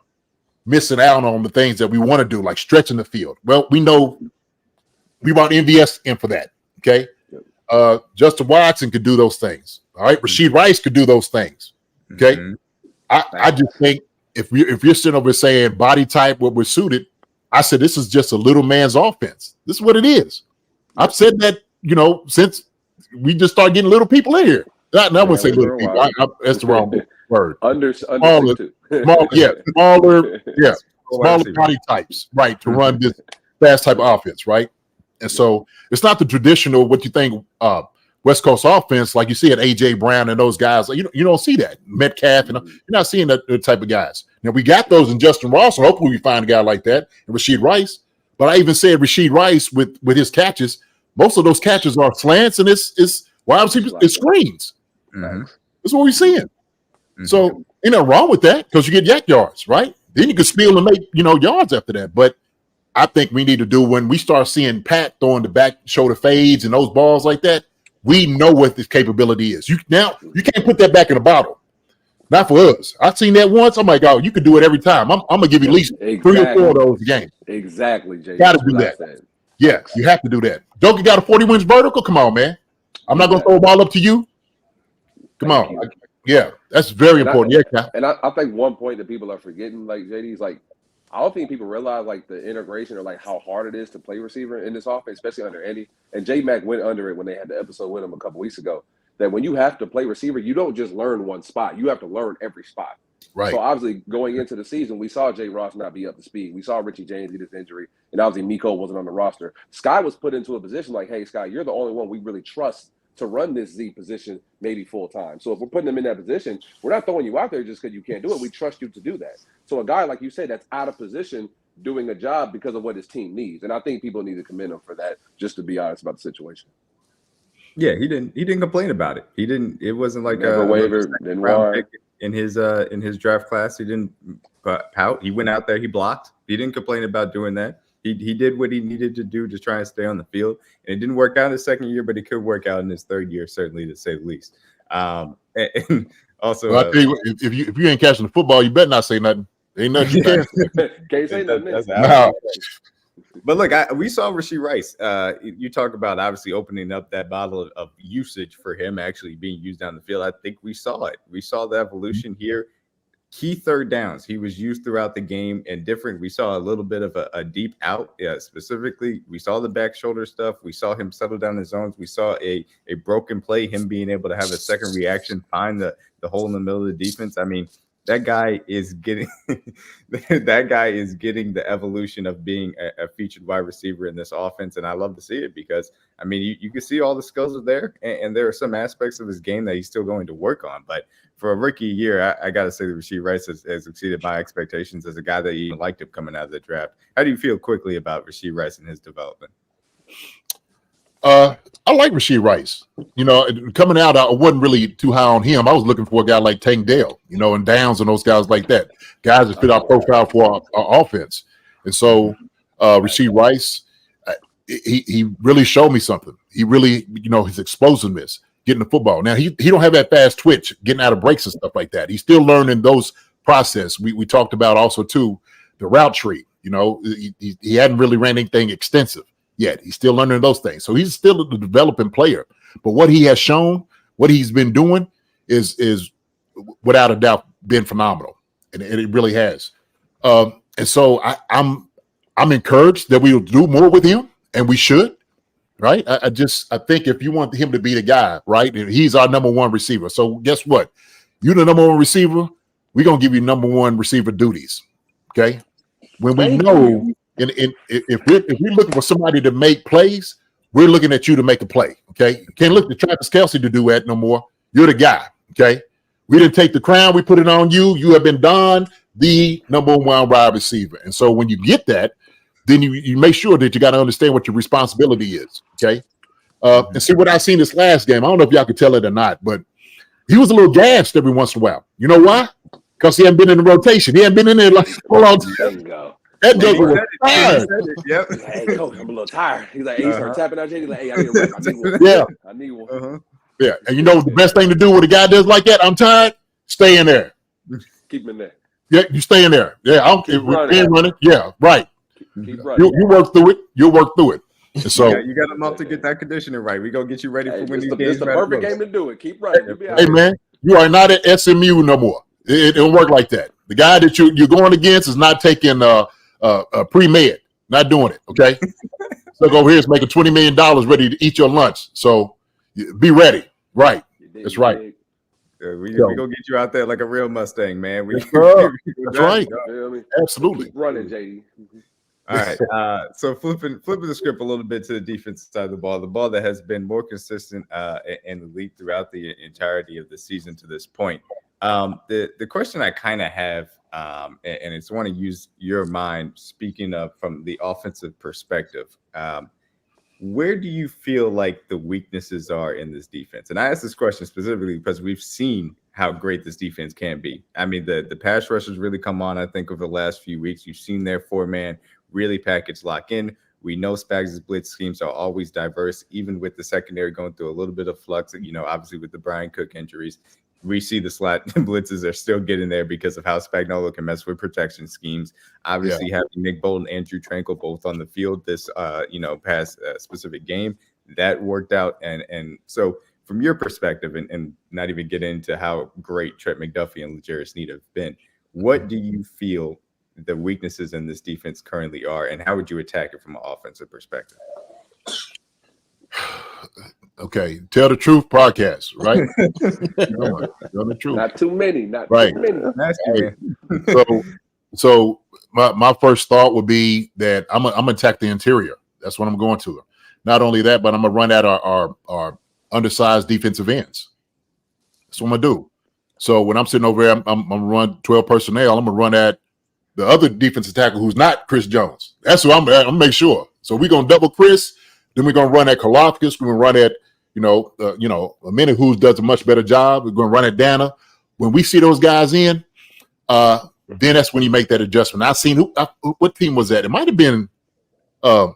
missing out on the things that we want to do, like stretching the field. Well, we know we want MVS in for that, okay? Justin Watson could do those things, all right? Rashee Rice could do those things, okay? Mm-hmm. I just think if you're sitting over saying body type, what we're suited, I said this is just a little man's offense. This is what it is. I've said that, since we just started getting little people in here. I wouldn't say little people. That's the wrong word. Smaller body types, right, to run this fast type of offense, right? And so it's not the traditional what you think West Coast offense, like you see at A.J. Brown and those guys. You don't see that. Metcalf, you're not seeing that type of guys. Now, we got those in Justin Ross, and hopefully we find a guy like that, and Rashee Rice. But I even said Rashee Rice with his catches, most of those catches are slants and it's wide receivers, it's screens. Mm-hmm. That's what we're seeing. Mm-hmm. So ain't nothing wrong with that because you get yak yards, right? Then you can spill and make yards after that. But I think we need to do when we start seeing Pat throwing the back shoulder fades and those balls like that. We know what this capability is. You can't put that back in a bottle. Not for us. I've seen that once. I'm like, oh, you can do it every time. I'm gonna give you at least 3 or 4 of those a game. Exactly, Jay. Got to do that. Yeah, you have to do that. Joker got a 40 wins vertical. Come on, man. I'm not gonna throw a ball up to you. Come on. Yeah, that's very important. And I think one point that people are forgetting, like JD, is like I don't think people realize like the integration or like how hard it is to play receiver in this offense, especially under Andy. And J Mac went under it when they had the episode with him a couple weeks ago. That when you have to play receiver, you don't just learn one spot. You have to learn every spot. Right. So obviously going into the season, we saw Jay Ross not be up to speed. We saw Richie James get his injury, and obviously Miko wasn't on the roster. Skyy was put into a position like, hey, Skyy, you're the only one we really trust to run this Z position maybe full time. So if we're putting them in that position, we're not throwing you out there just because you can't do it. We trust you to do that. So a guy like you said that's out of position doing a job because of what his team needs, and I think people need to commend him for that. Just to be honest about the situation. Yeah, he didn't complain about it. He didn't. It wasn't like Never wavered, didn't round pick in his draft class. He didn't pout. He went out there. He blocked. He didn't complain about doing that. He did what he needed to do to try and stay on the field. And it didn't work out in his second year, but it could work out in his third year, certainly, to say the least. And also, well, I tell you, if you ain't catching the football, you better not say nothing. Ain't nothing you can. Can't say nothing. No. But look, we saw Rashee Rice. You talk about obviously opening up that bottle of usage for him actually being used down the field. I think we saw it. We saw the evolution here. Key third downs. He was used throughout the game and different. We saw a little bit of a deep out. Yeah, specifically, we saw the back shoulder stuff. We saw him settle down his zones. We saw a broken play, him being able to have a second reaction, find the hole in the middle of the defense. I mean, that guy is getting the evolution of being a featured wide receiver in this offense, and I love to see it because I mean you can see all the skills are there, and there are some aspects of his game that he's still going to work on. But for a rookie year, I got to say that Rashee Rice has exceeded my expectations as a guy that even liked him coming out of the draft. How do you feel quickly about Rashee Rice and his development? I like Rashee Rice. Coming out, I wasn't really too high on him. I was looking for a guy like Tank Dell, and Downs and those guys like that, guys that fit our profile for our offense. And so Rashee Rice, he really showed me something. He really, his explosiveness, getting the football. Now, he don't have that fast twitch, getting out of breaks and stuff like that. He's still learning those process. We talked about also, too, the route tree. He hadn't really ran anything extensive yet. He's still learning those things. So he's still a developing player. But what he has shown, what he's been doing is without a doubt been phenomenal. And it really has. And so I'm encouraged that we will do more with him, and we should, right? I think if you want him to be the guy, right, and he's our number one receiver. So guess what? You're the number one receiver. We're going to give you number one receiver duties, okay? When we know – and if we're looking for somebody to make plays, we're looking at you to make a play. Okay, you can't look to Travis Kelce to do that no more. You're the guy. Okay, we didn't take the crown; we put it on you. You have been done the number one wide receiver, and so when you get that, then you make sure that you got to understand what your responsibility is. Okay, and see what I seen this last game. I don't know if y'all could tell it or not, but he was a little gassed every once in a while. You know why? Because he hadn't been in the rotation. He hadn't been in there like hold on. That Joker was tired. Yep. Hey, coach, I'm a little tired. He's like, hey, he started tapping out. He's like, hey, I need one. I need one. Yeah. And the best thing to do when a guy does like that, I'm tired, stay in there. Keep him in there. Yeah, you stay in there. Yeah, I don't care. Running. Yeah, right. Keep running. You work through it. You'll work through it. And so you got a month to get that conditioning right. We're going to get you ready for when these games. It's the perfect game to do it. Keep running. Hey, man, you are not at SMU no more. It don't work like that. The guy that you're going against is not taking pre-med, not doing it, okay? So over here is making $20 million ready to eat your lunch. So be ready. Right. That's right. We're going to get you out there like a real Mustang, man. That's right. Absolutely. Keep running, JD. All right. So flipping the script a little bit to the defensive side of the ball that has been more consistent in the league throughout the entirety of the season to this point. The question I kind of have and it's want to use your mind. Speaking of from the offensive perspective, where do you feel like the weaknesses are in this defense? And I ask this question specifically because we've seen how great this defense can be. I mean, the pass rushers really come on, I think, over the last few weeks. You've seen their 4-man really package lock in. We know Spags' blitz schemes are always diverse, even with the secondary going through a little bit of flux, obviously with the Brian Cook injuries. We see the slot blitzes are still getting there because of how Spagnuolo can mess with protection schemes. Obviously, having Nick Bolton and Drew Tranquil both on the field this, past specific game, that worked out. And so from your perspective, and not even get into how great Trent McDuffie and L'Jarius Sneed have been, what do you feel the weaknesses in this defense currently are, and how would you attack it from an offensive perspective? Okay, Tell the Truth podcast, right? Tell the truth. Not too many. Right. Too many. So my first thought would be that I'm gonna attack the interior. That's what I'm going to. Not only that, but I'm gonna run at our undersized defensive ends. That's what I'm gonna do. So when I'm sitting over there, I'm gonna run 12 personnel. I'm gonna run at the other defensive tackle who's not Chris Jones. That's what I'm gonna make sure. So we're gonna double Chris. Then we're gonna run at Karlaftis. We're gonna run at a minute who does a much better job. We're gonna run at Dana. When we see those guys in, then that's when you make that adjustment. I seen what team was that? It might have been it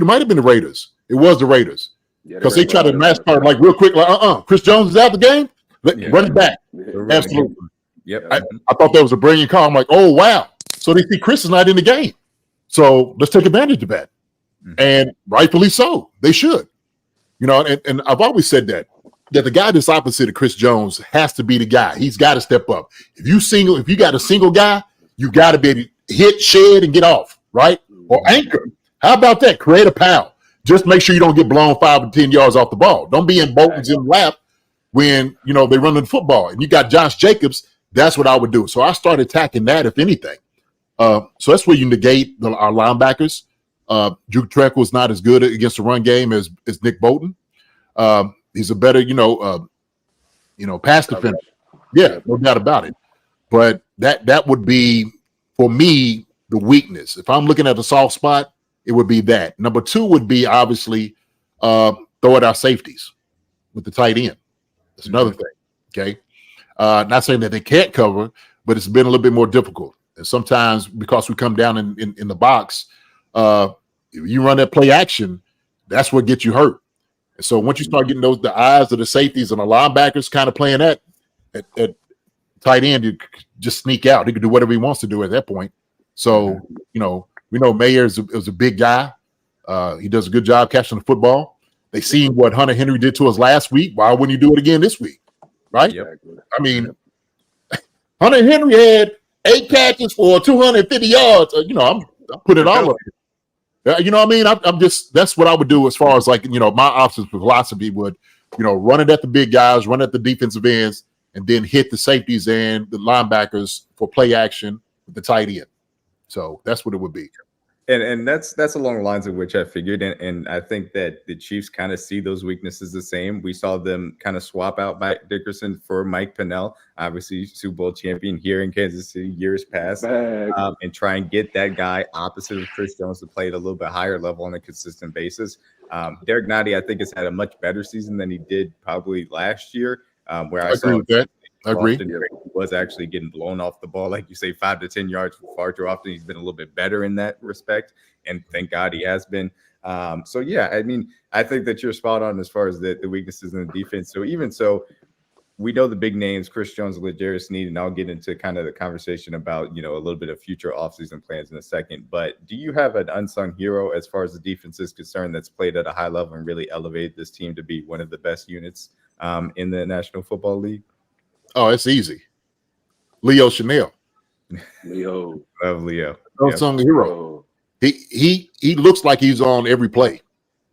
might have been the Raiders. It was the Raiders because they tried to match part like real quick. Like Chris Jones is out the game. Run it back. Absolutely. Yep. I thought that was a brilliant call. I'm like, oh wow. So they see Chris is not in the game. So let's take advantage of that. And rightfully so. They should. And I've always said that the guy that's opposite of Chris Jones has to be the guy. He's got to step up. If you got a single guy, you got to be able to hit, shed, and get off, right? Or anchor. How about that? Create a pound. Just make sure you don't get blown 5 or 10 yards off the ball. Don't be in Bolton's in lap when they run the football. And you got Josh Jacobs. That's what I would do. So I start attacking that, if anything. So that's where you negate our linebackers. Drew Tranquil's not as good against the run game as Nick Bolton. He's a better, pass defender. Yeah, no doubt about it. But that would be, for me, the weakness. If I'm looking at the soft spot, it would be that. Number 2 would be, obviously, throw at our safeties with the tight end. That's another thing, okay? Not saying that they can't cover, but it's been a little bit more difficult. And sometimes because we come down in the box, if you run that play action, that's what gets you hurt. And so once you start getting the eyes of the safeties and the linebackers kind of playing at tight end, you just sneak out. He can do whatever he wants to do at that point. So, we know Mayer is a big guy. He does a good job catching the football. They seen what Hunter Henry did to us last week. Why wouldn't you do it again this week? Right? Yep. I mean, Hunter Henry had 8 catches for 250 yards. I'm putting it all up. You know what I mean? I'm just, that's what I would do as far as my offensive philosophy would, run it at the big guys, run at the defensive ends, and then hit the safeties and the linebackers for play action with the tight end. So that's what it would be. And that's along the lines of which I figured. And I think that the Chiefs kind of see those weaknesses the same. We saw them kind of swap out Mike Dickerson for Mike Pennell, obviously Super Bowl champion here in Kansas City years past, and try and get that guy opposite of Chris Jones to play at a little bit higher level on a consistent basis. Derek Nottie, I think, has had a much better season than he did probably last year, where I agree with that. I agree. He was actually getting blown off the ball, like you say, 5 to 10 yards far too often. He's been a little bit better in that respect, and thank God he has been. So yeah, I mean, I think that you're spot on as far as the weaknesses in the defense. So even so, we know the big names, Chris Jones, L'Jarius Sneed, and I'll get into kind of the conversation about a little bit of future offseason plans in a second. But do you have an unsung hero as far as the defense is concerned that's played at a high level and really elevated this team to be one of the best units in the National Football League? Oh, it's easy. Leo Chanel. Leo. Love Leo. Unsung hero. He looks like he's on every play.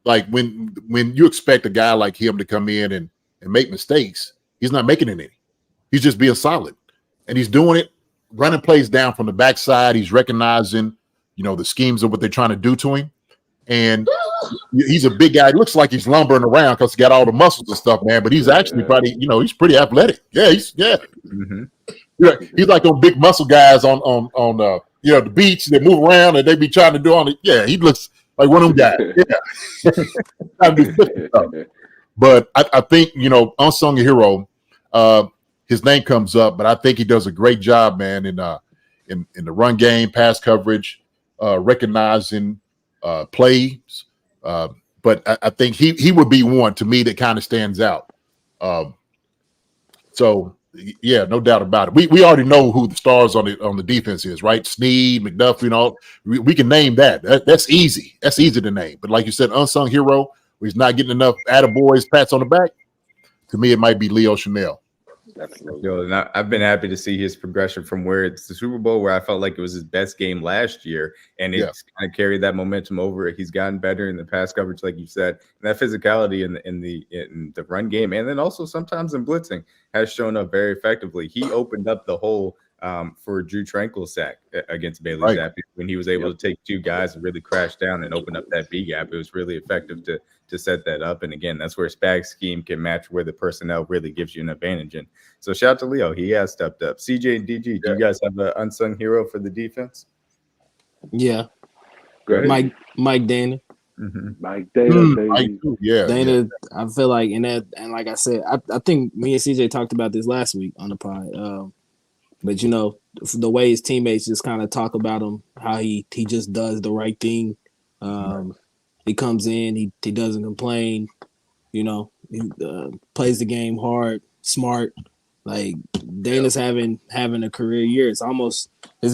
Like when you expect a guy like him to come in and make mistakes, he's not making any. He's just being solid. And he's doing it, running plays down from the backside. He's recognizing, the schemes of what they're trying to do to him. And he's a big guy. He looks like he's lumbering around because he got all the muscles and stuff, man. But he's actually probably, he's pretty athletic. Yeah, He's like those big muscle guys on the beach that move around and they be trying to do on it. Yeah, he looks like one of them guys. Yeah, trying to do stuff. But I think unsung hero. His name comes up, but I think he does a great job, man, in the run game, pass coverage, recognizing plays. But I think he would be one to me that kind of stands out. So yeah, no doubt about it. We already know who the stars on the defense is, right? Snead, McDuffie, we can name that. That's easy. That's easy to name. But like you said, unsung hero, where he's not getting enough attaboys, pats on the back. To me, it might be Leo Chanel. And I've been happy to see his progression from where it's the Super Bowl, where I felt like it was his best game last year, and it's kind of carried that momentum over. He's gotten better in the pass coverage, like you said, and that physicality in the run game, and then also sometimes in blitzing has shown up very effectively. He opened up the hole for Drew Tranquil's sack against Bailey Zappi when he was able to take two guys and really crash down and open up that B gap. It was really effective to set that up. And again, that's where Spag's scheme can match where the personnel really gives you an advantage. And so shout out to Leo. He has stepped up. CJ and DG, do you guys have an unsung hero for the defense? Yeah. Mike Dana. Mm-hmm. Mike Dana, baby. Dana, I feel like and like I said, I think me and CJ talked about this last week on the pod. But the way his teammates just kind of talk about him, how he just does the right thing. He comes in, he doesn't complain, he plays the game hard, smart. Like Dana's having a career year. It's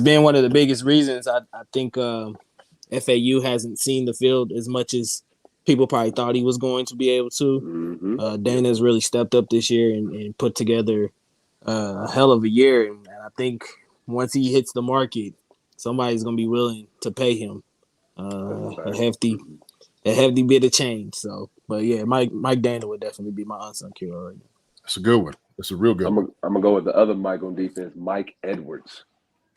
been one of the biggest reasons I think FAU hasn't seen the field as much as people probably thought he was going to be able to. Mm-hmm. Dana's really stepped up this year and put together a hell of a year. And I think once he hits the market, somebody's going to be willing to pay him a hefty bit of change. So, but yeah, Mike Dana would definitely be my unsung hero right now. That's a good one. That's a real good one. I'm gonna go with the other Mike on defense, Mike Edwards.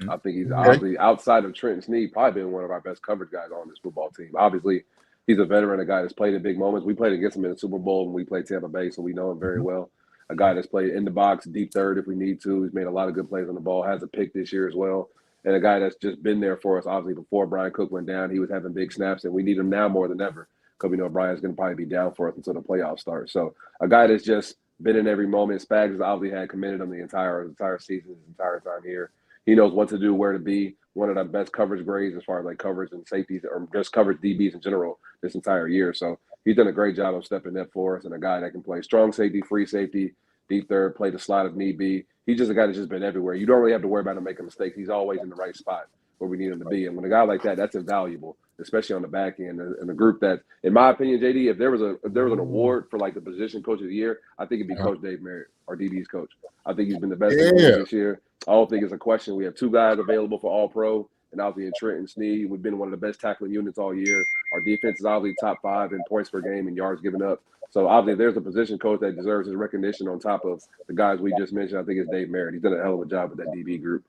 I think he's obviously outside of Trenton Snead, probably been one of our best coverage guys on this football team. Obviously, he's a veteran, a guy that's played in big moments. We played against him in the Super Bowl when we played Tampa Bay, so we know him very well. A guy that's played in the box, deep third if we need to. He's made a lot of good plays on the ball, has a pick this year as well. And a guy that's just been there for us, obviously, before Brian Cook went down. He was having big snaps, and we need him now more than ever because we know Brian's going to probably be down for us until the playoffs start. So a guy that's just been in every moment. Spags has obviously had committed him the entire season, his entire time here. He knows what to do, where to be. One of the best coverage grades as far as like coverage and safeties, or just coverage DBs in general this entire year. So he's done a great job of stepping up for us, and a guy that can play strong safety, free safety, deep third, play the slot if need be. He's just a guy that's just been everywhere. You don't really have to worry about him making mistakes. He's always in the right spot where we need him to be. And when a guy like that, that's invaluable, especially on the back end. And the group that, in my opinion, JD, if there was an award for like the position coach of the year, I think it'd be Coach Dave Merritt, our DB's coach. I think he's been the best this year. I don't think it's a question. We have two guys available for All Pro, and obviously in Trent and Snead, we've been one of the best tackling units all year. Our defense is obviously top 5 in points per game and yards given up. So obviously, if there's a position coach that deserves his recognition on top of the guys we just mentioned, I think it's Dave Merritt. He's done a hell of a job with that DB group.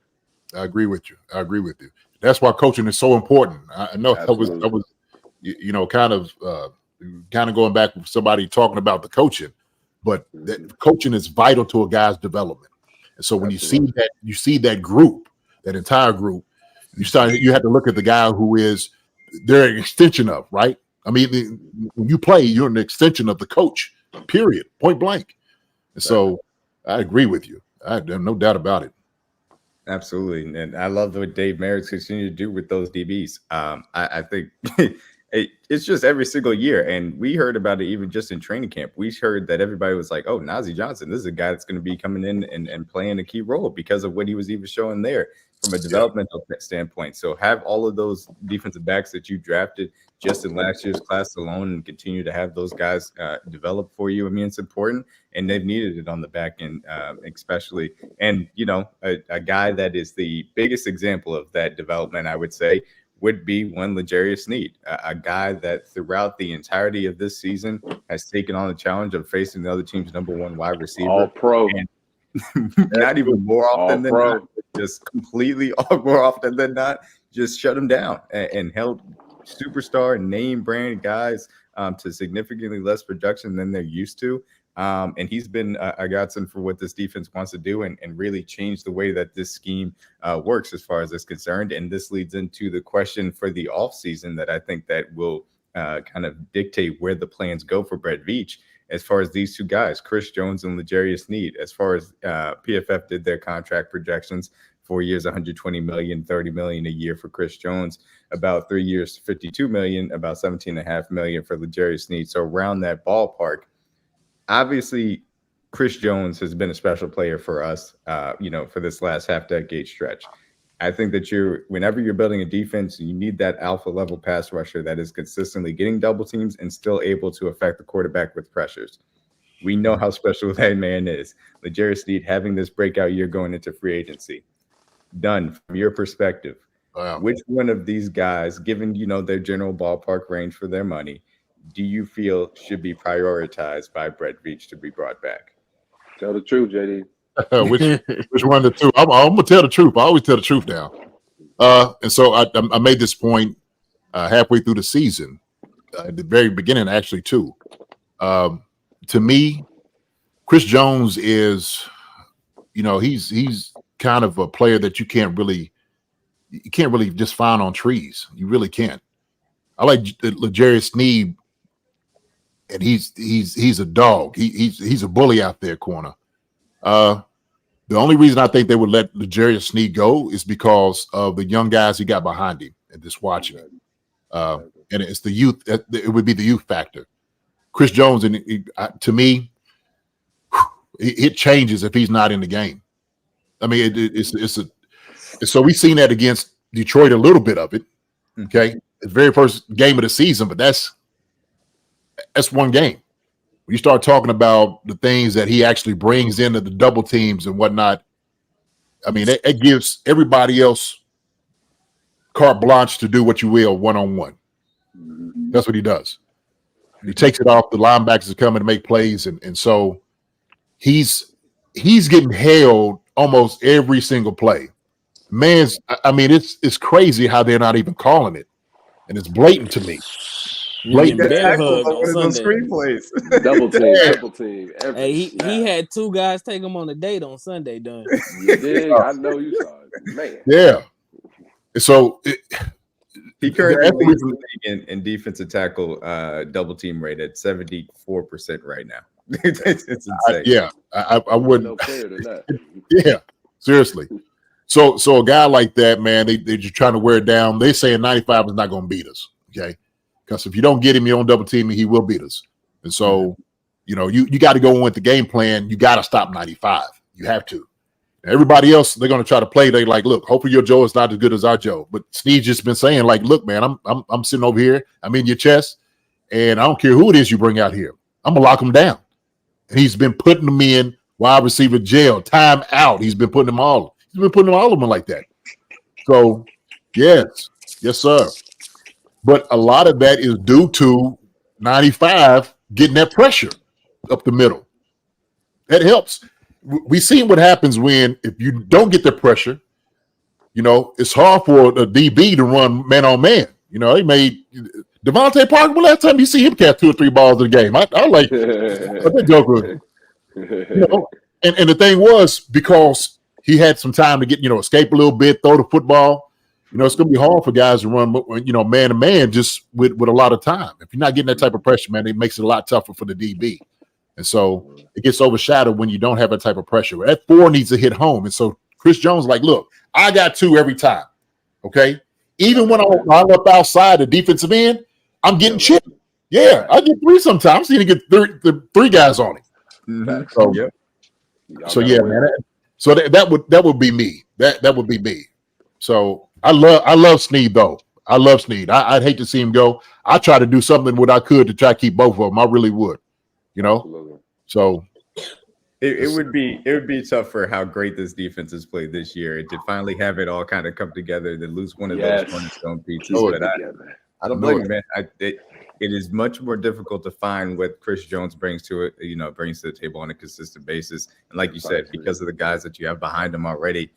I agree with you. That's why coaching is so important. I know I was kind of going back with somebody talking about the coaching, but that coaching is vital to a guy's development. And so when you see that group, that entire group, you have to look at the guy who is they're an extension of, right? I mean, when you play, you're an extension of the coach, period, point blank. And so I agree with you. I have no doubt about it. Absolutely. And I love what Dave Merritt's continued to do with those DBs. I think it's just every single year. And we heard about it even just in training camp. We heard that everybody was like, oh, Najee Johnson, this is a guy that's going to be coming in and playing a key role because of what he was even showing there from a developmental standpoint. So have all of those defensive backs that you drafted just in last year's class alone and continue to have those guys develop for you. I mean, it's important, and they've needed it on the back end, especially. And, a guy that is the biggest example of that development, I would say, would be one L'Jarius Sneed, a guy that throughout the entirety of this season has taken on the challenge of facing the other team's #1 wide receiver. All pro. And not even more often than not, just completely more often than not, just shut him down and held superstar name brand guys to significantly less production than they're used to. And he's been a godsend for what this defense wants to do and really change the way that this scheme works as far as it's concerned. And this leads into the question for the offseason that I think that will kind of dictate where the plans go for Brett Veach as far as these two guys, Chris Jones and L'Jarius Sneed. As far as PFF did their contract projections, 4 years, $120 million, $30 million a year for Chris Jones, about 3 years, $52 million, about $17.5 million for L'Jarius Sneed. So around that ballpark. Obviously, Chris Jones has been a special player for us, for this last half-decade stretch. I think that whenever you're building a defense, you need that alpha level pass rusher that is consistently getting double teams and still able to affect the quarterback with pressures. We know how special that man is. L'Jarius Sneed having this breakout year going into free agency. Dunn, from your perspective, which one of these guys, given their general ballpark range for their money, do you feel should be prioritized by Brett Veach to be brought back? Tell the truth, JD. which one of the two? I'm gonna tell the truth. I always tell the truth now. And so I made this point halfway through the season, at the very beginning, actually, too. To me, Chris Jones is, he's kind of a player that you can't really just find on trees. You really can't. I like L'Jarius Sneed. And he's a dog. He's a bully out there, corner. The only reason I think they would let L'Jarius Sneed go is because of the young guys he got behind him and just watching it. And it's the youth. It would be the youth factor. Chris Jones, to me, it changes if he's not in the game. I mean, so we've seen that against Detroit, a little bit of it. Okay, the very first game of the season, but that's one game. When you start talking about the things that he actually brings into the double teams and whatnot, I mean, it gives everybody else carte blanche to do what you will one-on-one. That's what he does. He takes it off the linebackers are coming to make plays, and so he's getting held almost every single play. I mean, it's crazy how they're not even calling it, and it's blatant to me. Double team. Hey, he had two guys take him on a date on Sunday, Dunn. You did? I know you saw it, man. Yeah. So he currently leads the league in defensive tackle double team rate at 74% right now. It's insane. I wouldn't. No clearer than that. Yeah, seriously. So a guy like that, man, they're just trying to wear it down. They're saying 95 is not going to beat us. Okay. Because if you don't get him, you don't double team him, he will beat us. And so, you got to go in with the game plan. You got to stop 95. You have to. Everybody else, they're going to try to play. They like, look, hopefully your Joe is not as good as our Joe. But Sneed's just been saying, like, look, man, I'm sitting over here. I'm in your chest, and I don't care who it is you bring out here. I'm gonna lock him down. And he's been putting them in wide receiver jail, time out. He's been putting them all. He's been putting all of them like that. So, yes, sir. But a lot of that is due to 95 getting that pressure up the middle. That helps. We seen what happens if you don't get the pressure. It's hard for a DB to run man on man. He made Devontae Parker. Well, last time you see him catch 2 or 3 balls in the game, I like that joker. And the thing was because he had some time to get escape a little bit, throw the football. It's going to be hard for guys to run, man to man just with a lot of time. If you're not getting that type of pressure, man, it makes it a lot tougher for the DB. And so it gets overshadowed when you don't have that type of pressure. That 4 needs to hit home. And so Chris Jones like, look, I got 2 every time. Okay. Even when I'm up outside the defensive end, I'm getting chipped. Yeah, I get 3 sometimes. I'm seeing get 3 guys on it. So yeah, man. So that would be me. That would be me. So I love Sneed though. I love Sneed. I'd hate to see him go. I try to do something what I could to try to keep both of them. I really would. Absolutely. So it would be tough for how great this defense has played this year to finally have it all kind of come together to lose one of those cornerstone pieces. But I don't blame you, man. It is much more difficult to find what Chris Jones brings to it, brings to the table on a consistent basis. And like you said, because of the guys that you have behind him already,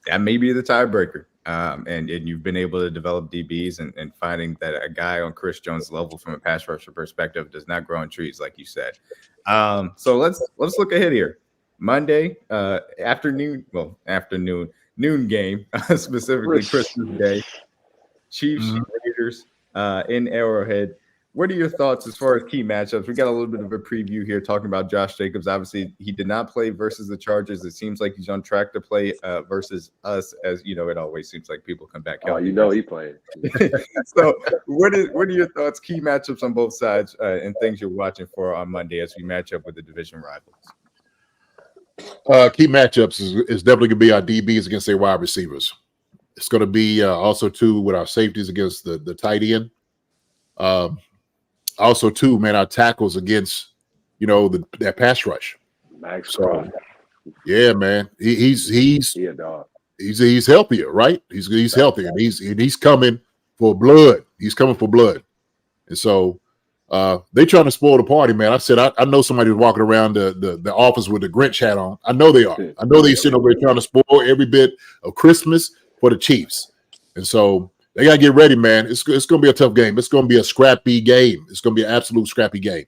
that may be the tiebreaker. And you've been able to develop DBs and finding that a guy on Chris Jones' level from a pass rusher perspective does not grow on trees, like you said. So let's look ahead here. Monday noon game, specifically Christmas Day. Chiefs Raiders in Arrowhead. What are your thoughts as far as key matchups? We got a little bit of a preview here talking about Josh Jacobs. Obviously, he did not play versus the Chargers. It seems like he's on track to play versus us. As you know, it always seems like people come back. Oh, you know he played. So, what are your thoughts? Key matchups on both sides and things you're watching for on Monday as we match up with the division rivals. Key matchups is definitely going to be our DBs against their wide receivers. It's going to be also too with our safeties against the tight end. Also too, man, our tackles against that pass rush. Max, so yeah, man, he's a dog. He's healthier, right? He's healthier, and he's coming for blood. He's coming for blood, and so they trying to spoil the party, man. I said I know somebody who's walking around the office with the Grinch hat on. I know they are. I know they sitting over there trying to spoil every bit of Christmas for the Chiefs, and so they got to get ready, man. It's going to be a tough game. It's going to be a scrappy game. It's going to be an absolute scrappy game.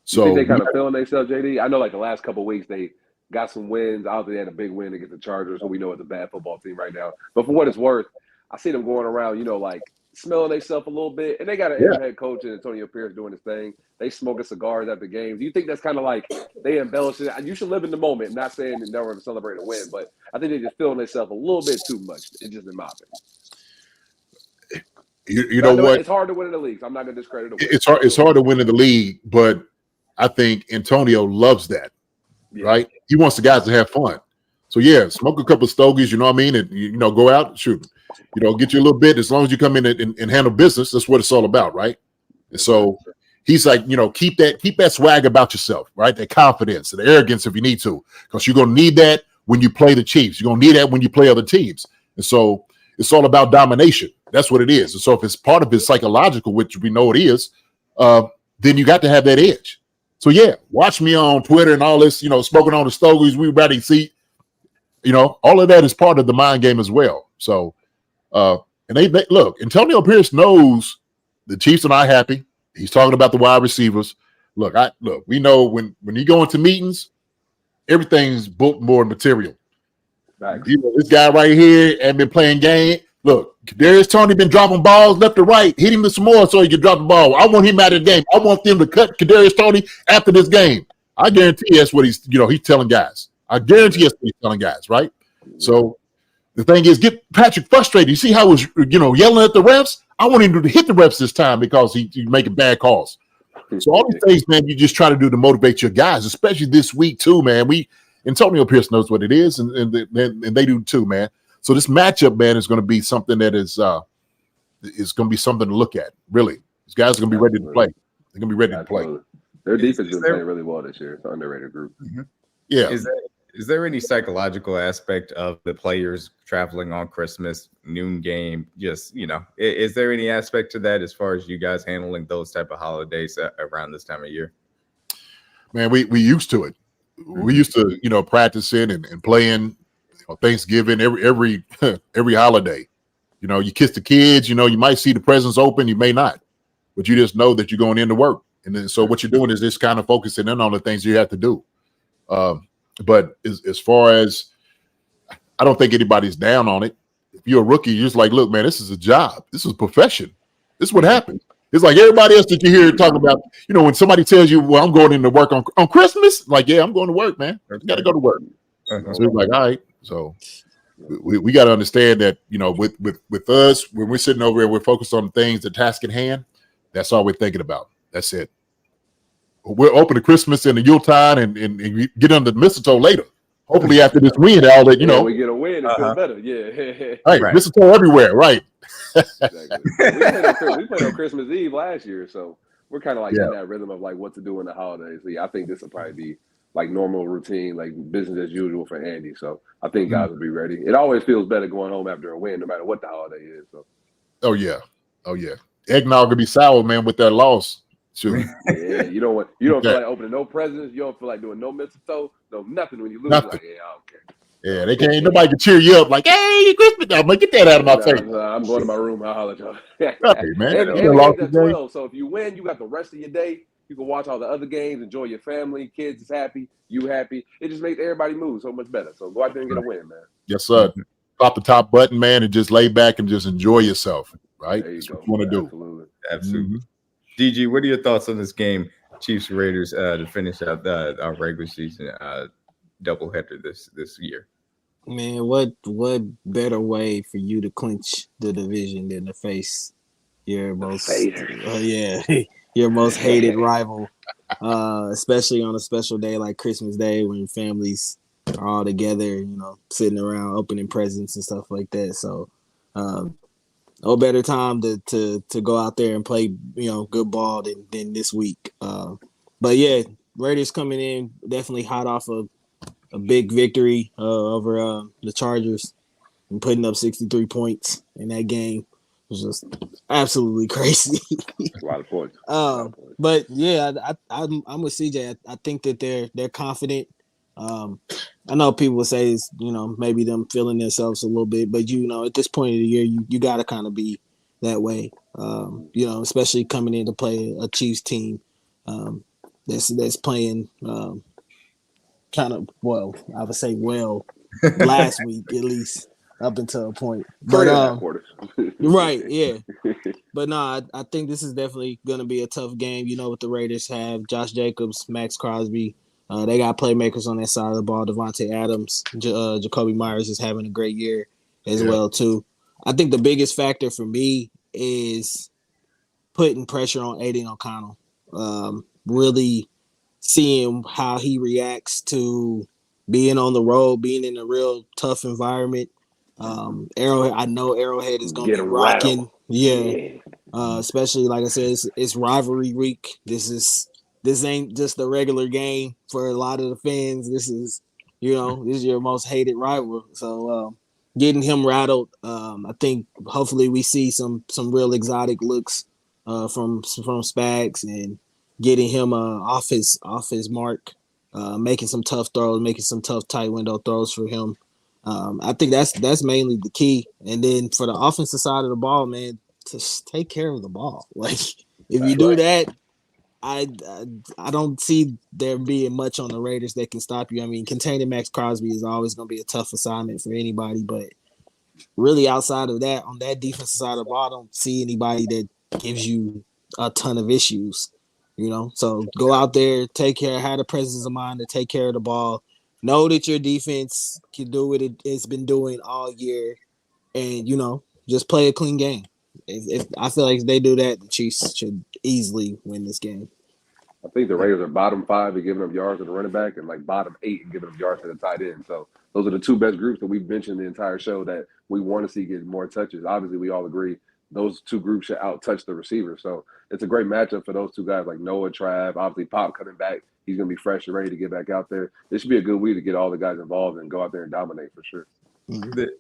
So you think they kind of feeling themselves, JD? I know like the last couple of weeks they got some wins. Obviously they had a big win against the Chargers, who we know is a bad football team right now. But for what it's worth, I see them going around, like smelling themselves a little bit. And they got an head coach and Antonio Pierce doing his thing. They smoking cigars after games. Do you think that's kind of like they embellish it? You should live in the moment. Not saying they're never to celebrate a win, but I think they just feeling themselves a little bit too much. It's just in my opinion. You know what? It's hard to win in the league. So I'm not going to discredit it. It's hard to win in the league, but I think Antonio loves that, right? He wants the guys to have fun. So yeah, smoke a couple of stogies, you know what I mean, and go out and shoot. Get you a little bit as long as you come in and handle business. That's what it's all about, right? And so he's like, keep that swag about yourself, right? That confidence, the arrogance, if you need to, because you're gonna need that when you play the Chiefs. You're gonna need that when you play other teams, and so it's all about domination. That's what it is. And so if it's part of it psychological, which we know it is, then you got to have that edge. So yeah, watch me on Twitter and all this, smoking on the stogies, we ready to see, all of that is part of the mind game as well. So, and they look, Antonio Pierce knows the Chiefs are not happy. He's talking about the wide receivers. Look, we know when you go into meetings, everything's bulletin board material. Right. This guy right here ain't been playing game. Look, Kadarius Toney been dropping balls left to right. Hit him with some more so he can drop the ball. I want him out of the game. I want them to cut Kadarius Toney after this game. I guarantee that's what he's telling guys. I guarantee that's what he's telling guys, right? So the thing is, get Patrick frustrated. You see how he's yelling at the refs? I want him to hit the refs this time because he's making bad calls. So all these things, man, you just try to do to motivate your guys, especially this week too, man. Antonio Pierce knows what it is, and they do too, man. So this matchup, man, is going to be something that is going to be something to look at. Really, these guys are going to be ready to play. They're going to be ready to play. Their defense is playing really well this year. It's an underrated group. Mm-hmm. Yeah. Is there any psychological aspect of the players traveling on Christmas noon game? Just is there any aspect to that as far as you guys handling those type of holidays around this time of year? Man, we used to it. We used to practicing and playing. Thanksgiving, every holiday, you kiss the kids, you might see the presents open, you may not, but you just know that you're going into work. And then, so what you're doing is just kind of focusing in on the things you have to do. But as far as, I don't think anybody's down on it. If you're a rookie, you're just like, look, man, this is a job. This is a profession. This is what happens. It's like everybody else that you hear talking about, when somebody tells you, well, I'm going into work on Christmas, like, yeah, I'm going to work, man. You got to go to work. So it's like, all right. So we got to understand that, with us, when we're sitting over here, we're focused on things, the task at hand. That's all we're thinking about. That's it. We'll open the Christmas and the Yuletide and get under the mistletoe later. Hopefully after this win, all that, we get a win, it feels better. Yeah. Right. Mistletoe everywhere. Right. Exactly. We played on Christmas Eve last year. So we're kind of like in that rhythm of like what to do in the holidays. So, I think this will probably be like normal routine, like business as usual for Andy. So I think guys will be ready. It always feels better going home after a win, no matter what the holiday is. So. Oh yeah. Eggnog gonna be sour, man, with that loss. Sure. Yeah, you don't feel like opening no presents. You don't feel like doing no mistletoe, no nothing when you lose. Like, yeah, I don't care. Yeah, they can't. Nobody can cheer you up like, "Hey, Christmas!" I'm like, get that out of my face. I'm going to my room. I'll holler at y'all. Hey, man, and you the done lost game's the at game. 12, so if you win, you got the rest of your day. You can watch all the other games, enjoy your family, kids is happy, you happy. It just makes everybody move so much better. So go out there and get a win, man. Yes, sir. Pop the top button, man, and just lay back and just enjoy yourself. Right? There you That's go. what you want to do. Absolutely. Absolutely. DG, what are your thoughts on this game, Chiefs Raiders, to finish out our regular season doubleheader this year? Man, what better way for you to clinch the division than to face your most your most hated rival, especially on a special day like Christmas Day when families are all together, sitting around opening presents and stuff like that. So, no better time to go out there and play, good ball than this week. But yeah, Raiders coming in definitely hot off of a big victory over the Chargers and putting up 63 points in that game. It was just absolutely crazy. A lot of points. But yeah, I'm with CJ. I think that they're confident. I know people will say it's, maybe them feeling themselves a little bit, but at this point of the year, you got to kind of be that way. Especially coming in to play a Chiefs team that's playing kind of I would say last week at least up until a point. But right, yeah. But no, I think this is definitely going to be a tough game. What the Raiders have: Josh Jacobs, Max Crosby. They got playmakers on that side of the ball. Devontae Adams, Jacoby Myers is having a great year as well too. I think the biggest factor for me is putting pressure on Aiden O'Connell. Really seeing how he reacts to being on the road, being in a real tough environment. Arrowhead, I know Arrowhead is going to be rocking. Yeah. Especially like I said, it's rivalry week. This ain't just a regular game for a lot of the fans. This is your most hated rival. So getting him rattled, I think hopefully we see some real exotic looks from Spags and getting him off his mark, making some tough throws, making some tough tight window throws for him. I think that's mainly the key. And then for the offensive side of the ball, man, just take care of the ball. Like if you do that, I don't see there being much on the Raiders that can stop you. I mean, containing Max Crosby is always going to be a tough assignment for anybody, but really outside of that, on that defensive side of the ball, I don't see anybody that gives you a ton of issues. So go out there, take care, have the presence of mind to take care of the ball. Know that your defense can do what it's been doing all year, and just play a clean game. If I feel like if they do that, the Chiefs should easily win this game. I think the Raiders are bottom 5 in giving up yards to the running back and like bottom 8 in giving up yards to the tight end. So those are the two best groups that we've mentioned the entire show that we want to see get more touches. Obviously, we all agree those two groups should out-touch the receivers. So it's a great matchup for those two guys like Noah, Trav, obviously Pop coming back. He's going to be fresh and ready to get back out there. This should be a good week to get all the guys involved and go out there and dominate for sure.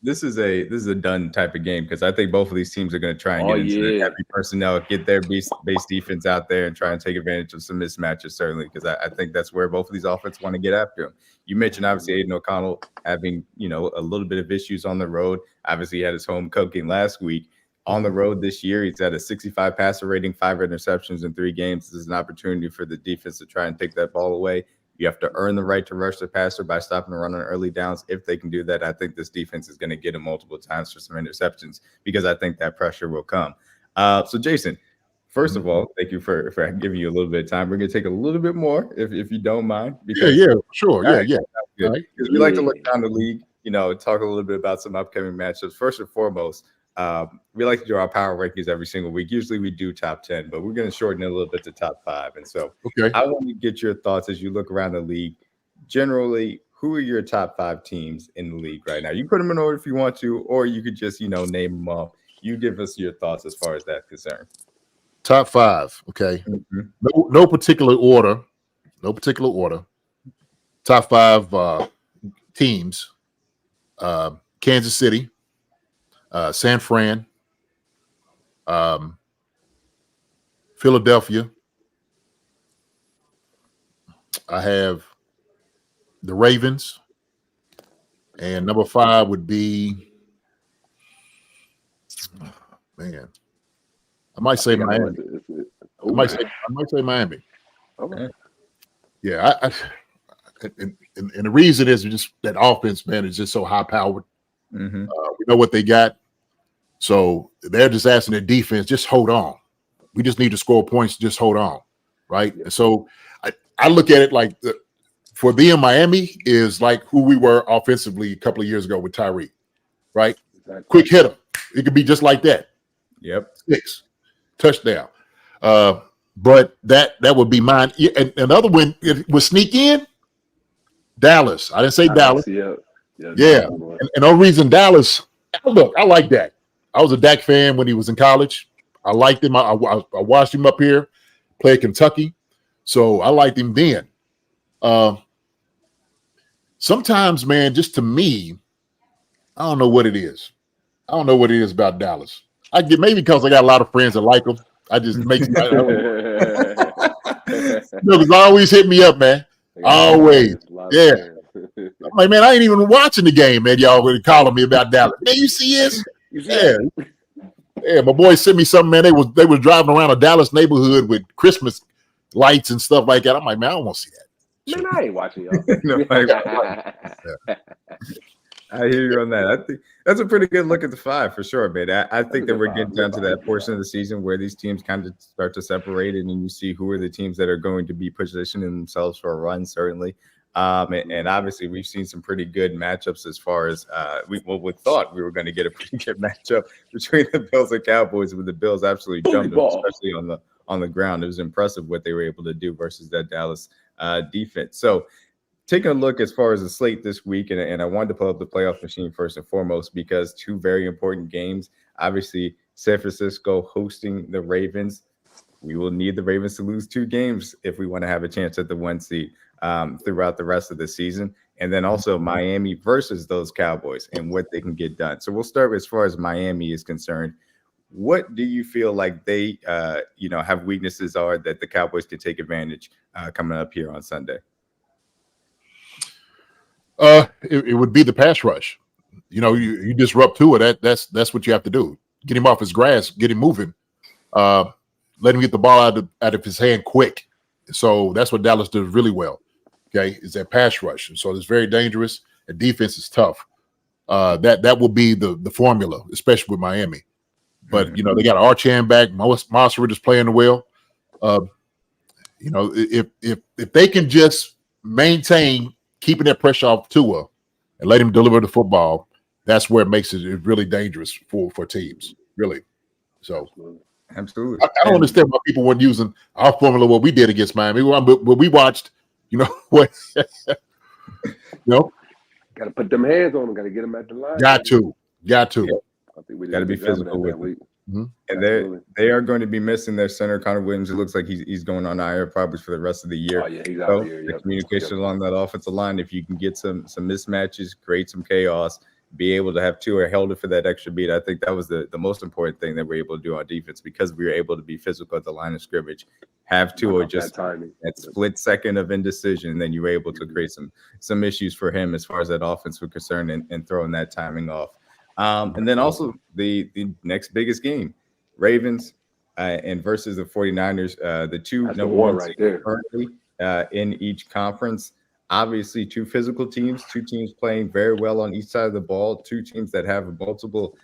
This is a done type of game because I think both of these teams are going to try and get into the heavy personnel, get their base defense out there, and try and take advantage of some mismatches. Certainly, because I think that's where both of these offenses want to get after him. You mentioned obviously Aiden O'Connell having a little bit of issues on the road. Obviously, he had his home cooking last week. On the road this year, he's at a 65 passer rating, 5 interceptions in 3 games. This is an opportunity for the defense to try and take that ball away. You have to earn the right to rush the passer by stopping the run on early downs. If they can do that, I think this defense is going to get him multiple times for some interceptions because I think that pressure will come. So, Jason, first of all, thank you for giving you a little bit of time. We're going to take a little bit more, if you don't mind. Because, sure. Right, because we like to look down the league, talk a little bit about some upcoming matchups. First and foremost, we like to do our power rankings every single week. Usually we do top 10, but we're going to shorten it a little bit to top 5. And so I want to get your thoughts as you look around the league. Generally, who are your top 5 teams in the league right now? You put them in order if you want to, or you could just, name them off. You give us your thoughts as far as that's concerned. Top 5. Okay. Mm-hmm. No particular order. Top 5 teams. Kansas City. San Fran, Philadelphia. I have the Ravens. And number 5 would be, man, I might say Miami. I might say Miami. Okay. Yeah, and the reason is just that offense, man, is just so high powered. Mm-hmm. We know what they got, so they're just asking their defense, just hold on. We just need to score points, just hold on, right? Yeah. And so I look at it like for them, Miami is like who we were offensively a couple of years ago with Tyreek, right? Exactly. Quick hitter. It could be just like that. Yep. 6 touchdown. But that would be mine. And another one it would sneak in. Dallas. I didn't say Dallas. Yeah. And no reason Dallas. Look, I like Dak. I was a Dak fan when he was in college. I liked him. I watched him up here play at Kentucky. So I liked him then. Sometimes, man, just to me, I don't know what it is. I don't know what it is about Dallas. I get maybe because I got a lot of friends that like them. I just makes because always hit me up, man. Always. Yeah. I'm like, man, I ain't even watching the game, man. Y'all were calling me about Dallas. Man, you see this? Yeah. Yeah, my boys sent me something, man. They was driving around a Dallas neighborhood with Christmas lights and stuff like that. I'm like, man, I don't want to see that. Man, I ain't watching y'all. I hear you on that. I think that's a pretty good look at the 5 for sure, man. I think that we're getting down to that portion of the season where these teams kind of start to separate, and then you see who are the teams that are going to be positioning themselves for a run, certainly. And obviously, we've seen some pretty good matchups as far as we thought we were going to get a pretty good matchup between the Bills and Cowboys, with the Bills absolutely jumped them, especially on the ground. It was impressive what they were able to do versus that Dallas defense. So, taking a look as far as the slate this week, and I wanted to pull up the playoff machine first and foremost because 2 very important games. Obviously, San Francisco hosting the Ravens. We will need the Ravens to lose 2 games if we want to have a chance at the 1 seed throughout the rest of the season. And then also Miami versus those Cowboys and what they can get done. So we'll start as far as Miami is concerned. What do you feel like they, have weaknesses are that the Cowboys can take advantage coming up here on Sunday? It would be the pass rush. You disrupt Tua. That's what you have to do. Get him off his grass, get him moving, let him get the ball out of his hand quick. So that's what Dallas does really well. Okay, is that pass rush, and so it's very dangerous. The defense is tough. That will be the formula, especially with Miami. But they got Archan back. Monster is playing well. If they can just maintain keeping that pressure off Tua and let him deliver the football, that's where it makes it really dangerous for teams, really. So, absolutely. I don't understand why people weren't using our formula, what we did against Miami. But we watched, what? Got to put them hands on them. Got to get them at the line. Got to. Yeah. I think we got to be physical with them. Mm-hmm. And they are going to be missing their center, Connor Williams. It looks like he's going on IR probably for the rest of the year. Oh, yeah, he's out here. The communication along that offensive line, if you can get some mismatches, create some chaos, be able to have Tua held it for that extra beat. I think that was the most important thing that we're able to do on defense because we were able to be physical at the line of scrimmage, have Tua just that split second of indecision, and then you were able to create some issues for him as far as that offense was concerned and throwing that timing off. And then also the next biggest game, Ravens and versus the 49ers, the 2 number 1 right there currently in each conference. Obviously, 2 physical teams, 2 teams playing very well on each side of the ball, 2 teams that have multiple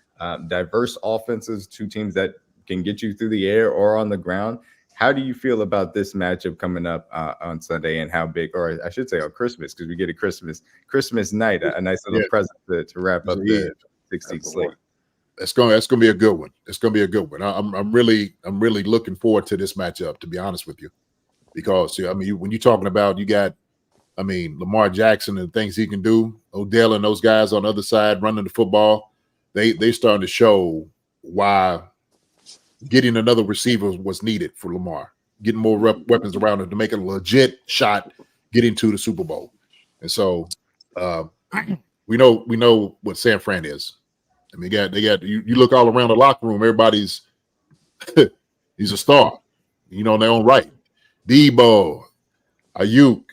diverse offenses, 2 teams that can get you through the air or on the ground. How do you feel about this matchup coming up on Sunday, and how big, or I should say on Christmas, because we get a Christmas night, a nice little present to wrap up the 16th slate. That's going to be a good one. It's going to be a good one. I'm really looking forward to this matchup, to be honest with you, because when you're talking about Lamar Jackson and the things he can do, Odell and those guys on the other side running the football, they starting to show why getting another receiver was needed for Lamar, getting more weapons around him to make a legit shot, getting to the Super Bowl. And so we know what San Fran is. They got you look all around the locker room, everybody's he's a star, in their own right. Debo, Ayuk,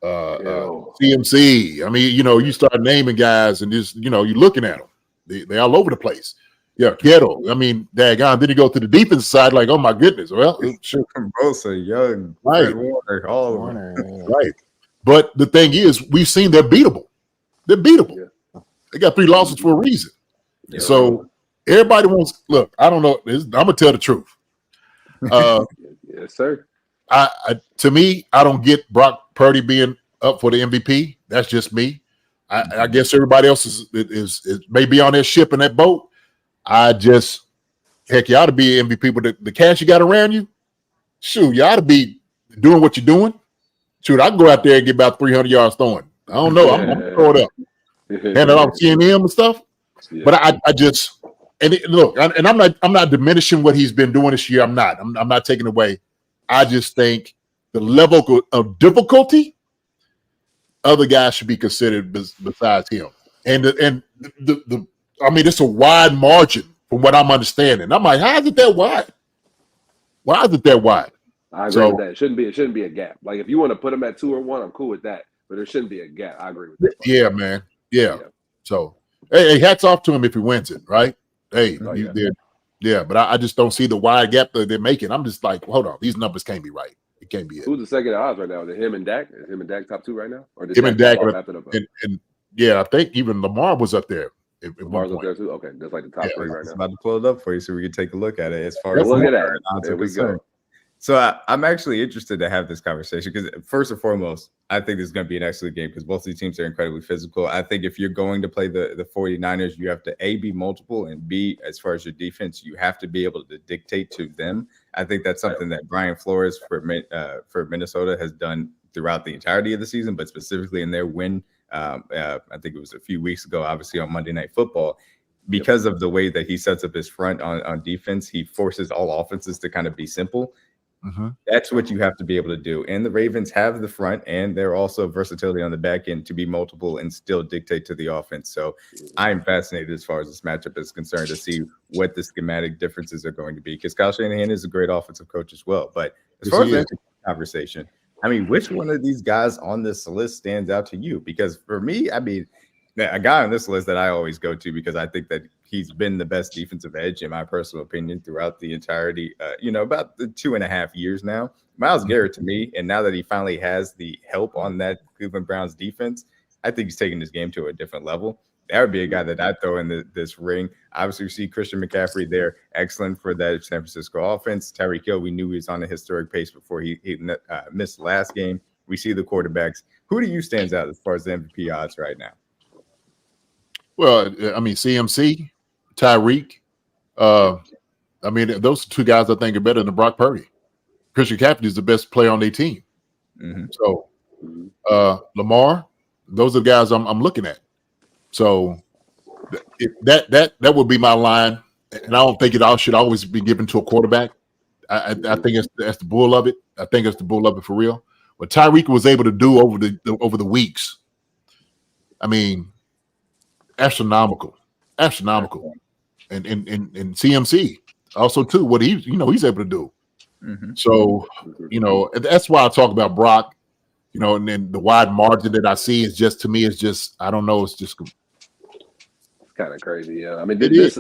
CMC. I mean, you start naming guys and just, you're looking at them. They're all over the place. Yeah, Kittle. I mean, daggone. Then you go to the defense side, like, oh my goodness. Well, sure. Bosa, Young, Right. Warner, all of them. Right. But the thing is, we've seen they're beatable. They're beatable. Yeah. They got 3 losses for a reason. Yeah. So everybody wants. Look, I don't know. I'm gonna tell the truth. Yes, sir. To me, I don't get Brock Purdy being up for the MVP. That's just me. I guess everybody else is maybe on that ship in that boat. Heck, you ought to be MVP with the cash you got around you. Shoot, you ought to be doing what you're doing. Shoot, I can go out there and get about 300 yards throwing. I don't know. I'm gonna throw it up. Hand it off TNM and stuff. Yeah. But I just look, and I'm not diminishing what he's been doing this year. I'm not taking away. I just think the level of difficulty, other guys should be considered besides him. And the I mean, it's a wide margin from what I'm understanding. I'm like, how is it that wide? Why is it that wide? I agree with that. It shouldn't be a gap. Like, if you want to put him at 2 or 1, I'm cool with that. But there shouldn't be a gap. I agree with that. Yeah, man. Yeah. So, hey, hats off to him if he wins it, right? Hey, yeah. But I just don't see the wide gap that they're making. I'm just like, hold on, these numbers can't be right. It can't be it. Who's the second odds right now? Is it him and Dak? Is him and Dak top 2 right now? Or him and Dak? And yeah, I think even Lamar was up there. Lamar's up there too. Okay, that's like the top 3 right now. I'm about to pull it up for you so we can take a look at it. As far as look at that, there we go. So I'm actually interested to have this conversation because first and foremost, I think this is going to be an excellent game because both of these teams are incredibly physical. I think if you're going to play the 49ers, you have to A, be multiple, and B, as far as your defense, you have to be able to dictate to them. I think that's something that Brian Flores for Minnesota has done throughout the entirety of the season, but specifically in their win, I think it was a few weeks ago, obviously on Monday Night Football. Because of the way that he sets up his front on defense, he forces all offenses to kind of be simple. Mm-hmm. That's what you have to be able to do. And the Ravens have the front, and they're also versatility on the back end to be multiple and still dictate to the offense. So I'm fascinated as far as this matchup is concerned to see what the schematic differences are going to be, because Kyle Shanahan is a great offensive coach as well. But as far as the conversation, I mean, which one of these guys on this list stands out to you? Because for me, I mean, a guy on this list that I always go to because I think that he's been the best defensive edge, in my personal opinion, throughout the entirety, about the 2.5 years now. Myles Garrett to me, and now that he finally has the help on that Cleveland Browns defense, I think he's taking this game to a different level. That would be a guy that I'd throw in this ring. Obviously, we see Christian McCaffrey there, excellent for that San Francisco offense. Tyreek Hill, we knew he was on a historic pace before he missed the last game. We see the quarterbacks. Who do you stands out as far as the MVP odds right now? Well, I mean, CMC, Tyreek. I mean, those 2 guys I think are better than Brock Purdy. Christian McCaffrey is the best player on their team. Mm-hmm. So Lamar, those are the guys I'm looking at. So that would be my line, and I don't think it all should always be given to a quarterback. I think that's the bull of it. I think it's the bull of it for real. What Tyreek was able to do over the weeks, I mean, astronomical, and CMC also too. What he's able to do. Mm-hmm. So that's why I talk about Brock. And then the wide margin that I see is just, to me, it's just, I don't know, it's just kind of crazy. Yeah, I mean, this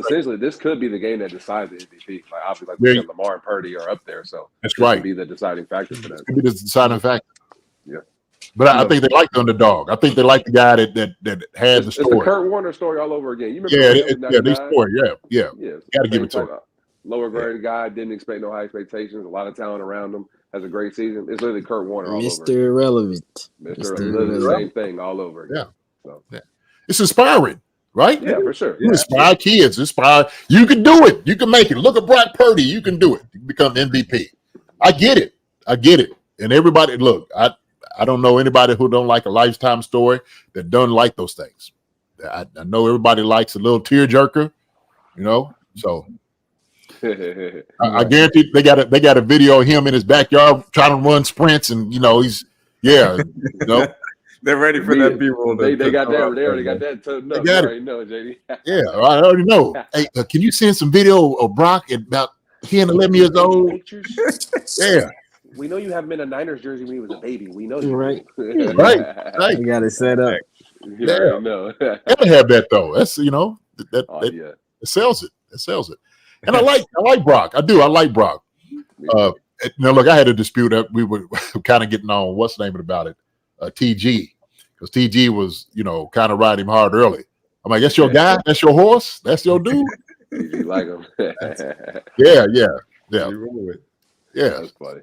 could be the game that decides the MVP. Like, obviously, Lamar and Purdy are up there, so that's right. Could be the deciding factor for that. Could be the deciding factor. Yeah, but I think they like the underdog. I think they like the guy that has the story. It's the Kurt Warner story all over again. You remember? This story. Yeah. Got to give it to him. Lower grade guy, didn't expect no high expectations. A lot of talent around him. Has a great season. It's literally Kurt Warner all Mr. over. Irrelevant. The same thing all over again. Yeah. So. It's inspiring, right? Yeah, for sure. You inspire kids. You can do it. You can make it. Look at Brock Purdy. You can do it. You can become MVP. I get it. And everybody, look, I don't know anybody who don't like a lifetime story that doesn't like those things. I know everybody likes a little tearjerker, so I guarantee they got a video of him in his backyard trying to run sprints, and he's they're ready for that B-roll. They got that. They already got that. They got it. Know, JD. Yeah, I already know. Hey, can you send some video of Brock at about 10, 11 years old? We know you haven't been a Niners jersey when he was a baby. We know you. Right. Right. You got it set up. You already know. Gotta have that though. That's that Yeah. it sells it. It sells it. And I like Brock. I do. I like Brock. Now look, I had a dispute that we were kind of getting on. What's the name about it? TG, because TG was kind of riding him hard early. I'm like, that's your guy. That's your horse. That's your dude. You like him? Yeah. That's funny.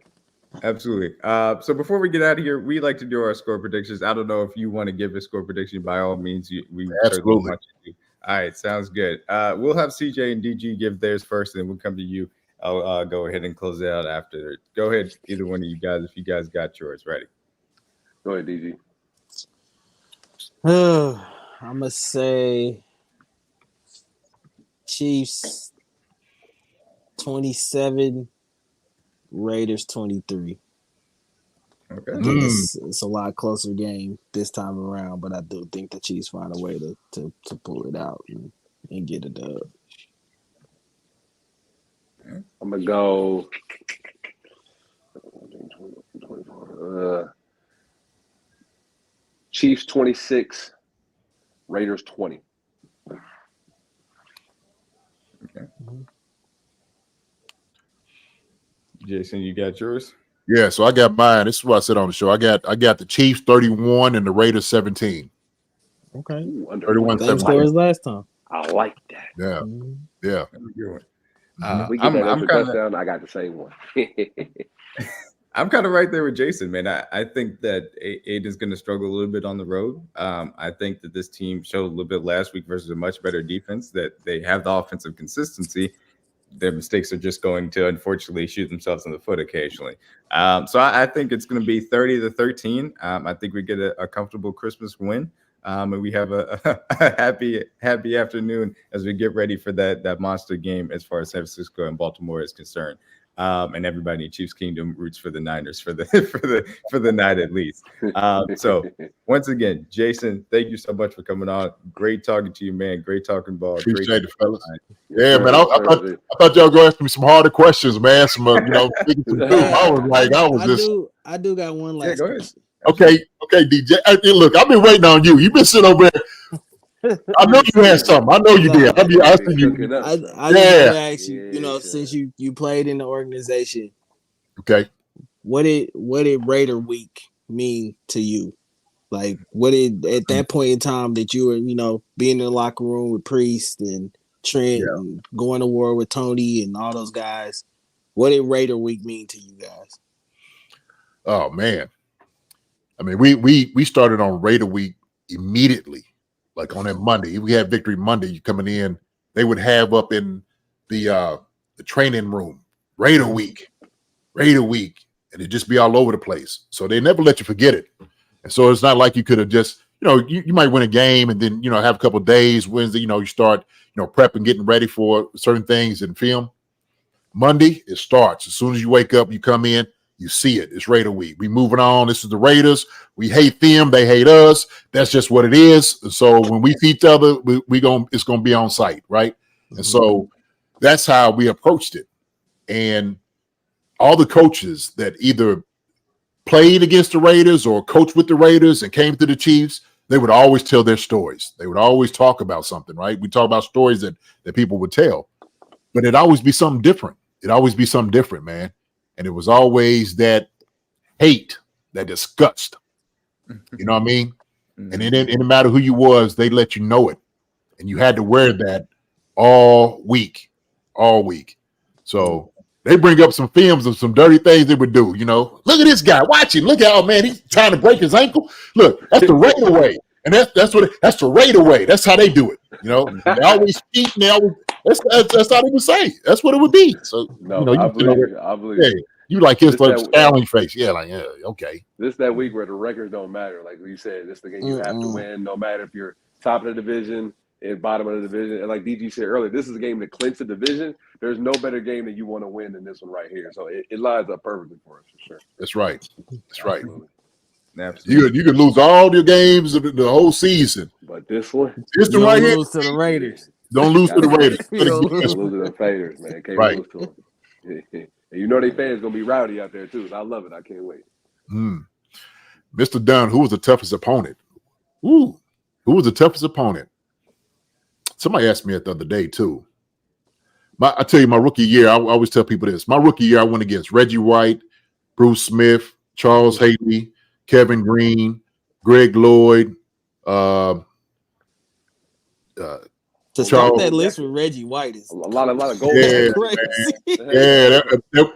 Absolutely. So before we get out of here, we like to do our score predictions. I don't know if you want to give a score prediction. By all means, we absolutely want you to. All right, sounds good. We'll have CJ and DG give theirs first, and then we'll come to you. I'll go ahead and close it out after. Go ahead, either one of you guys, if you guys got yours ready. Go ahead, DG. I'm gonna say Chiefs 27, Raiders 23. Okay. I think it's a lot closer game this time around, but I do think the Chiefs find a way to pull it out and get a dub. I'm gonna go. Chiefs 26, Raiders 20. Okay. Jason, you got yours? Yeah, so I got mine. This is what I said on the show. I got the Chiefs 31 and the Raiders 17. Okay. Ooh, 31 Same score as last time. I like that. Yeah. Yeah. We get that extra touchdown. I got the same one. I'm kind of right there with Jason, man. I think that Aiden's going to struggle a little bit on the road. I think that this team showed a little bit last week versus a much better defense, that they have the offensive consistency. Their mistakes are just going to, unfortunately, shoot themselves in the foot occasionally. So I think it's going to be 30-13. I think we get a comfortable Christmas win. And we have a happy afternoon as we get ready for that monster game as far as San Francisco and Baltimore is concerned. And everybody in Chiefs Kingdom roots for the Niners for the night at least. So once again, Jason, thank you so much for coming on. Great talking to you, man. Great talking ball. Appreciate it, fellas. Yeah, man. I thought y'all were going to ask me some harder questions, man. Some I do got one last. Yeah, go ahead. Okay, DJ. Hey, look, I've been waiting on you. You've been sitting over there. I know you had something. I know you did. I see you. I just want to ask you, since you played in the organization, okay, what did Raider Week mean to you? Like, what did at that point in time that you were, being in the locker room with Priest and Trent and going to war with Tony and all those guys, what did Raider Week mean to you guys? Oh man. I mean, we started on Raider Week immediately, like on that Monday. We had Victory Monday. You coming in, they would have up in the training room Raider Week, and it'd just be all over the place. So they never let you forget it. And so it's not like you could have just, you might win a game and then have a couple of days. Wednesday, you start prepping, getting ready for certain things in film. Monday it starts as soon as you wake up. You come in. You see it. It's Raider Week. We moving on. This is the Raiders. We hate them. They hate us. That's just what it is. So when we see each other, it's gonna be on site, right? Mm-hmm. And so that's how we approached it. And all the coaches that either played against the Raiders or coached with the Raiders and came to the Chiefs, they would always tell their stories. They would always talk about something, right? We talk about stories that people would tell, but it'd always be something different. It'd always be something different, man. And it was always that hate, that disgust. You know what I mean? Mm-hmm. And it didn't matter who you was, they let you know it. And you had to wear that all week. So they bring up some films of some dirty things they would do. Look at this guy. Watch him. Look out, man. He's trying to break his ankle. Look, that's the Raider way. And that's the Raider way. That's how they do it. They always cheat. That's how they would say. That's what it would be. So I believe. Yeah, you like his scowling face. Yeah, okay. This that week where the records don't matter. Like you said, this is the game you have to win, no matter if you're top of the division and bottom of the division. And like DG said earlier, this is a game to clinch the division. There's no better game that you want to win than this one right here. So it lines up perfectly for us for sure. That's right. That's right. Absolutely. You could lose all your games of the whole season, but this one right here, lose to the Raiders. Don't lose to the Raiders. Don't lose to the Faders, man. Can't lose to them. And you know they fans gonna be rowdy out there too. So I love it. I can't wait. Mr. Dunn, who was the toughest opponent? Ooh, who was the toughest opponent? Somebody asked me that the other day too. I tell you, my rookie year, I always tell people this. My rookie year, I went against Reggie White, Bruce Smith, Charles Haley, Kevin Green, Greg Lloyd. To start that list with Reggie White is a lot of gold. Yeah, crazy.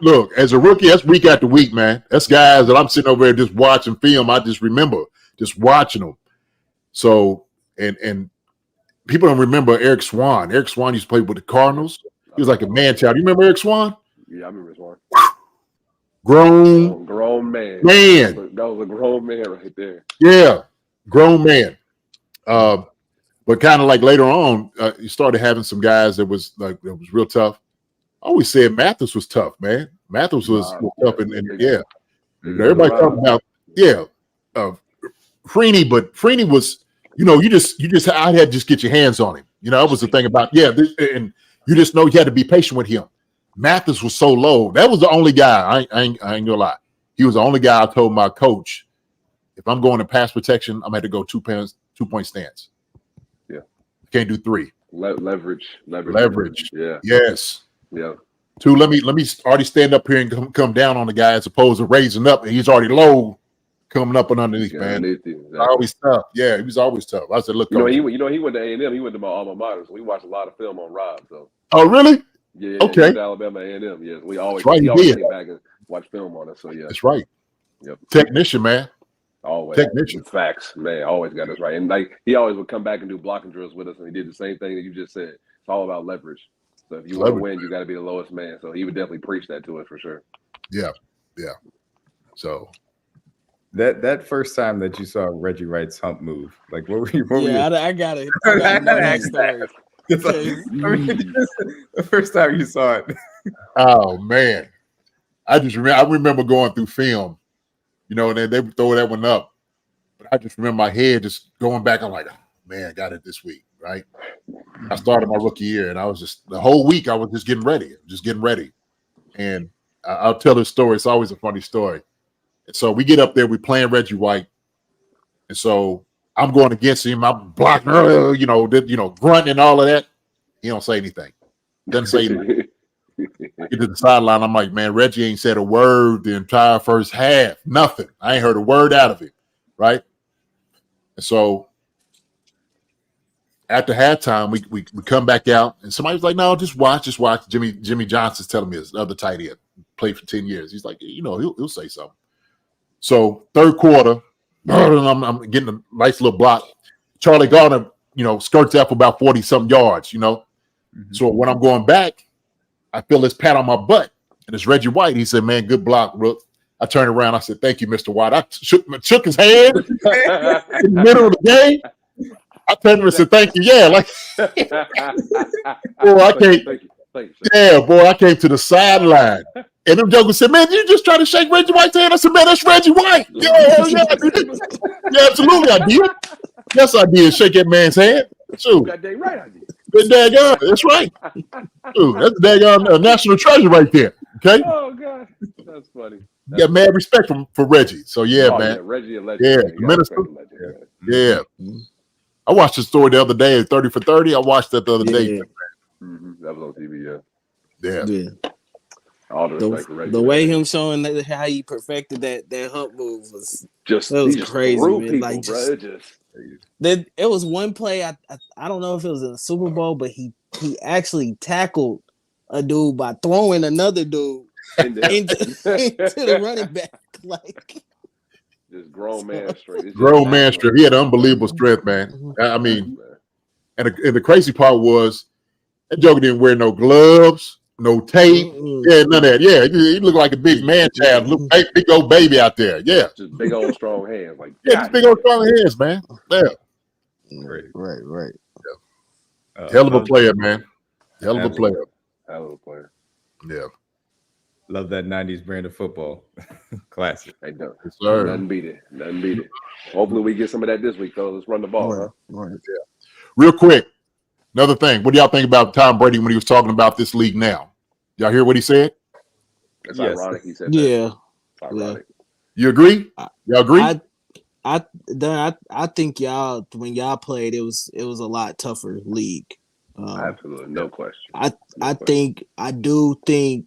Look, as a rookie, that's week after week, man. That's guys that I'm sitting over there just watching film. I just remember just watching them. So, and people don't remember Eric Swan. Eric Swan used to play with the Cardinals. He was like a man child. You remember Eric Swan? Yeah, I remember Swan. Grown man. That was a grown man right there. Yeah, grown man. But kind of like later on, you started having some guys that was real tough. I always said Mathis was tough, man. Mathis was tough, and everybody talking about Freeney, but Freeney was, I had to just get your hands on him. That was the thing about and you just know you had to be patient with him. Mathis was so low. That was the only guy. I ain't gonna lie. He was the only guy I told my coach, if I'm going to pass protection, I'm gonna have to go 2 point stance. Yeah, can't do 3. Leverage. Yeah. Yes. Yeah. 2. Let me already stand up here and come down on the guy as opposed to raising up, and he's already low, coming up and underneath, man. Exactly. Always tough. Yeah, he was always tough. I said, look, he went to A&M. He went to my alma mater, so we watched a lot of film on Rob. So. Oh, really? Yeah. Okay. He went to Alabama A&M. Yes, we always came back and watched film on us. So yeah, that's right. Yep. Technician, man. Always. Technician. Facts, man. Always got us right. And he always would come back and do blocking drills with us, and he did the same thing that you just said. It's all about leverage. So if you want to win, you got to be the lowest man. So he would definitely preach that to us for sure. Yeah. So that first time that you saw Reggie Wright's hump move, like what were you? I got it. The first time you saw it. Oh man, I remember going through film, and then they would throw that one up, but I just remember my head just going back. I'm like, oh, man, got it this week, right? I started my rookie year, and I was just the whole week I was just getting ready, and I'll tell this story. It's always a funny story. And so we get up there, we playing Reggie White, and so I'm going against him. I'm blocking, grunting and all of that. He don't say anything. Doesn't say anything. I get to the sideline. I'm like, man, Reggie ain't said a word the entire first half. Nothing. I ain't heard a word out of him, right? And so after halftime, we come back out, and somebody was like, no, just watch. Jimmy Johnson's telling me, his other tight end, played for 10 years. He's like, he'll say something. So third quarter, I'm getting a nice little block. Charlie Gardner, skirts out for about 40-something yards, Mm-hmm. So when I'm going back, I feel this pat on my butt, and it's Reggie White. He said, man, good block, Rook. I turned around. I said, thank you, Mr. White. I shook his hand in the middle of the game. I turned him and said, thank you. Yeah, boy, I can't. Thank you. Yeah, boy, I came to the sideline. And them jokers said, man, you just try to shake Reggie White's hand? I said, man, that's Reggie White. Yeah, absolutely, I did. Yes, I did. Shake that man's hand. Shoot. That day right, I did. That's right. Shoot, that's the daggone national treasure right there. Okay. Oh God, that's funny. Yeah, mad respect for Reggie. So man. Yeah, Reggie a legend. Yeah, minister. Yeah. Mm-hmm. I watched the story the other day, 30 for 30. I watched that the other day. Mm-hmm. That was on TV. Yeah. All the respect for Reggie. The way him showing how he perfected that hump move was just crazy, man. People, it was one play. I don't know if it was in the Super Bowl, but he actually tackled a dude by throwing another dude into the running back. Like just grown man strength. Grown man strength. He had unbelievable strength, man. I mean, and the crazy part was that joker didn't wear no gloves, no tape, none of that. Yeah, he looked like a big man child, big old baby out there. Yeah, just big old strong hands, like just big old strong hands, man. Yeah, right. Yeah. Hell of a player, man. Hell of a player. Yeah. Love that 90s brand of football. Classic. Hey, no. Yes, sir. Nothing beat it. Hopefully we get some of that this week, though. Let's run the ball. Right. Yeah. Real quick, another thing. What do y'all think about Tom Brady when he was talking about this league now? Y'all hear what he said? It's Yes. ironic he said that. Yeah, It's ironic. You agree? Y'all agree? I think y'all when y'all played, it was a lot tougher league. Absolutely, no question. I do think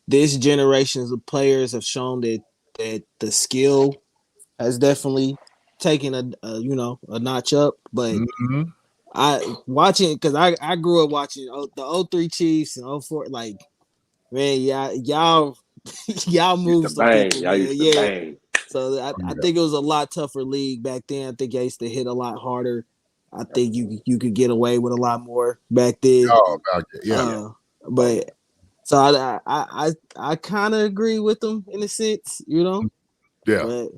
this generations of players have shown that the skill has definitely taken a notch up. But Mhm. I watching because I grew up watching the 03 Chiefs and 04, like, man, y'all moved some Bang, people, y'all man. used to Yeah. bang. So I think it was a lot tougher league back then. I think I used to hit a lot harder. I think you could get away with a lot more back then. Oh, okay. Yeah. But so I kind of agree with them in a sense, Yeah. But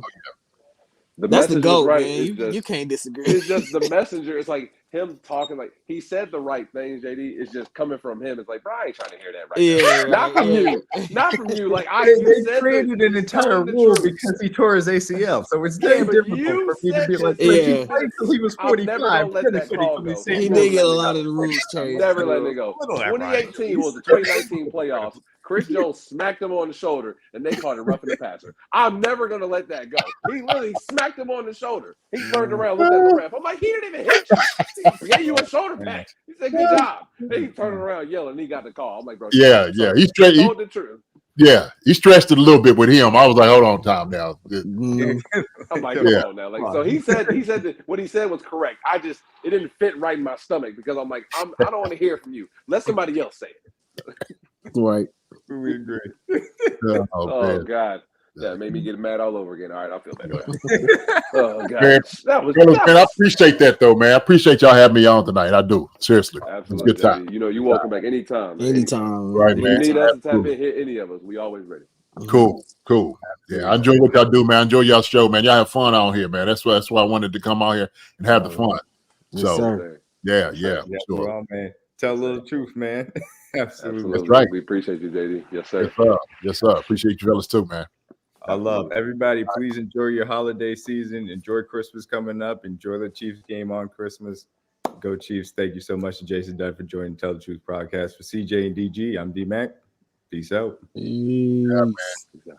The that's the message was GOAT, right. man. You can't disagree. It's just the messenger. It's like him talking, like he said the right things. JD, it's just coming from him. It's like, bro, I ain't trying to hear that right now. Not from you. Not from you. Like you They said, created an entire the rule truth. because he tore his ACL. So it's Yeah, very but difficult you for me to said be like, this. "Look, Yeah. he played till he was I'm 45. never gonna let that Benefiting call from go. the same He Never did get a letting it lot go. of the rules changed. Never letting it go. Whatever, 2018 was the 2019 playoffs. Chris Jones smacked him on the shoulder, and they called it roughing the passer. I'm never going to let that go. He literally smacked him on the shoulder. He turned around, looked at the ref. I'm like, he didn't even hit you. He gave you a shoulder pat. He said, good job. Then he turned around yelling, and he got the call. I'm like, bro, Yeah. He told the truth. Yeah, he stretched it a little bit with him. I was like, hold on, time now. I'm like, come on now. Like, so he said that what he said was correct. It didn't fit right in my stomach because I'm like, I don't want to hear from you. Let somebody else say it. Right. We agree. Oh man. God. That made me get mad all over again. All right, I'll feel better. Oh God. Man, That was I appreciate that though, man. I appreciate y'all having me on tonight. I do. Seriously. absolutely. It's a good time. You're welcome back anytime. Man. Anytime. Right, If man. you need us to tap Absolutely. in, hit any of us. We always ready. Cool. Yeah, I enjoy what y'all do, man. I enjoy y'all show, man. Y'all have fun on here, man. That's why I wanted to come out here and have the fun. Yes, So sir. yeah, Yeah, sure. well, man. Tell a little truth, man. Absolutely. That's right. We appreciate you, JD. Yes, sir. Yes, sir. Appreciate you fellas too, man. I love everybody. Please enjoy your holiday season. Enjoy Christmas coming up. Enjoy the Chiefs game on Christmas. Go Chiefs. Thank you so much to Jason Dunn for joining Tell the Truth podcast. For CJ and DG, I'm D Mac. Peace out. Peace. Yeah, man.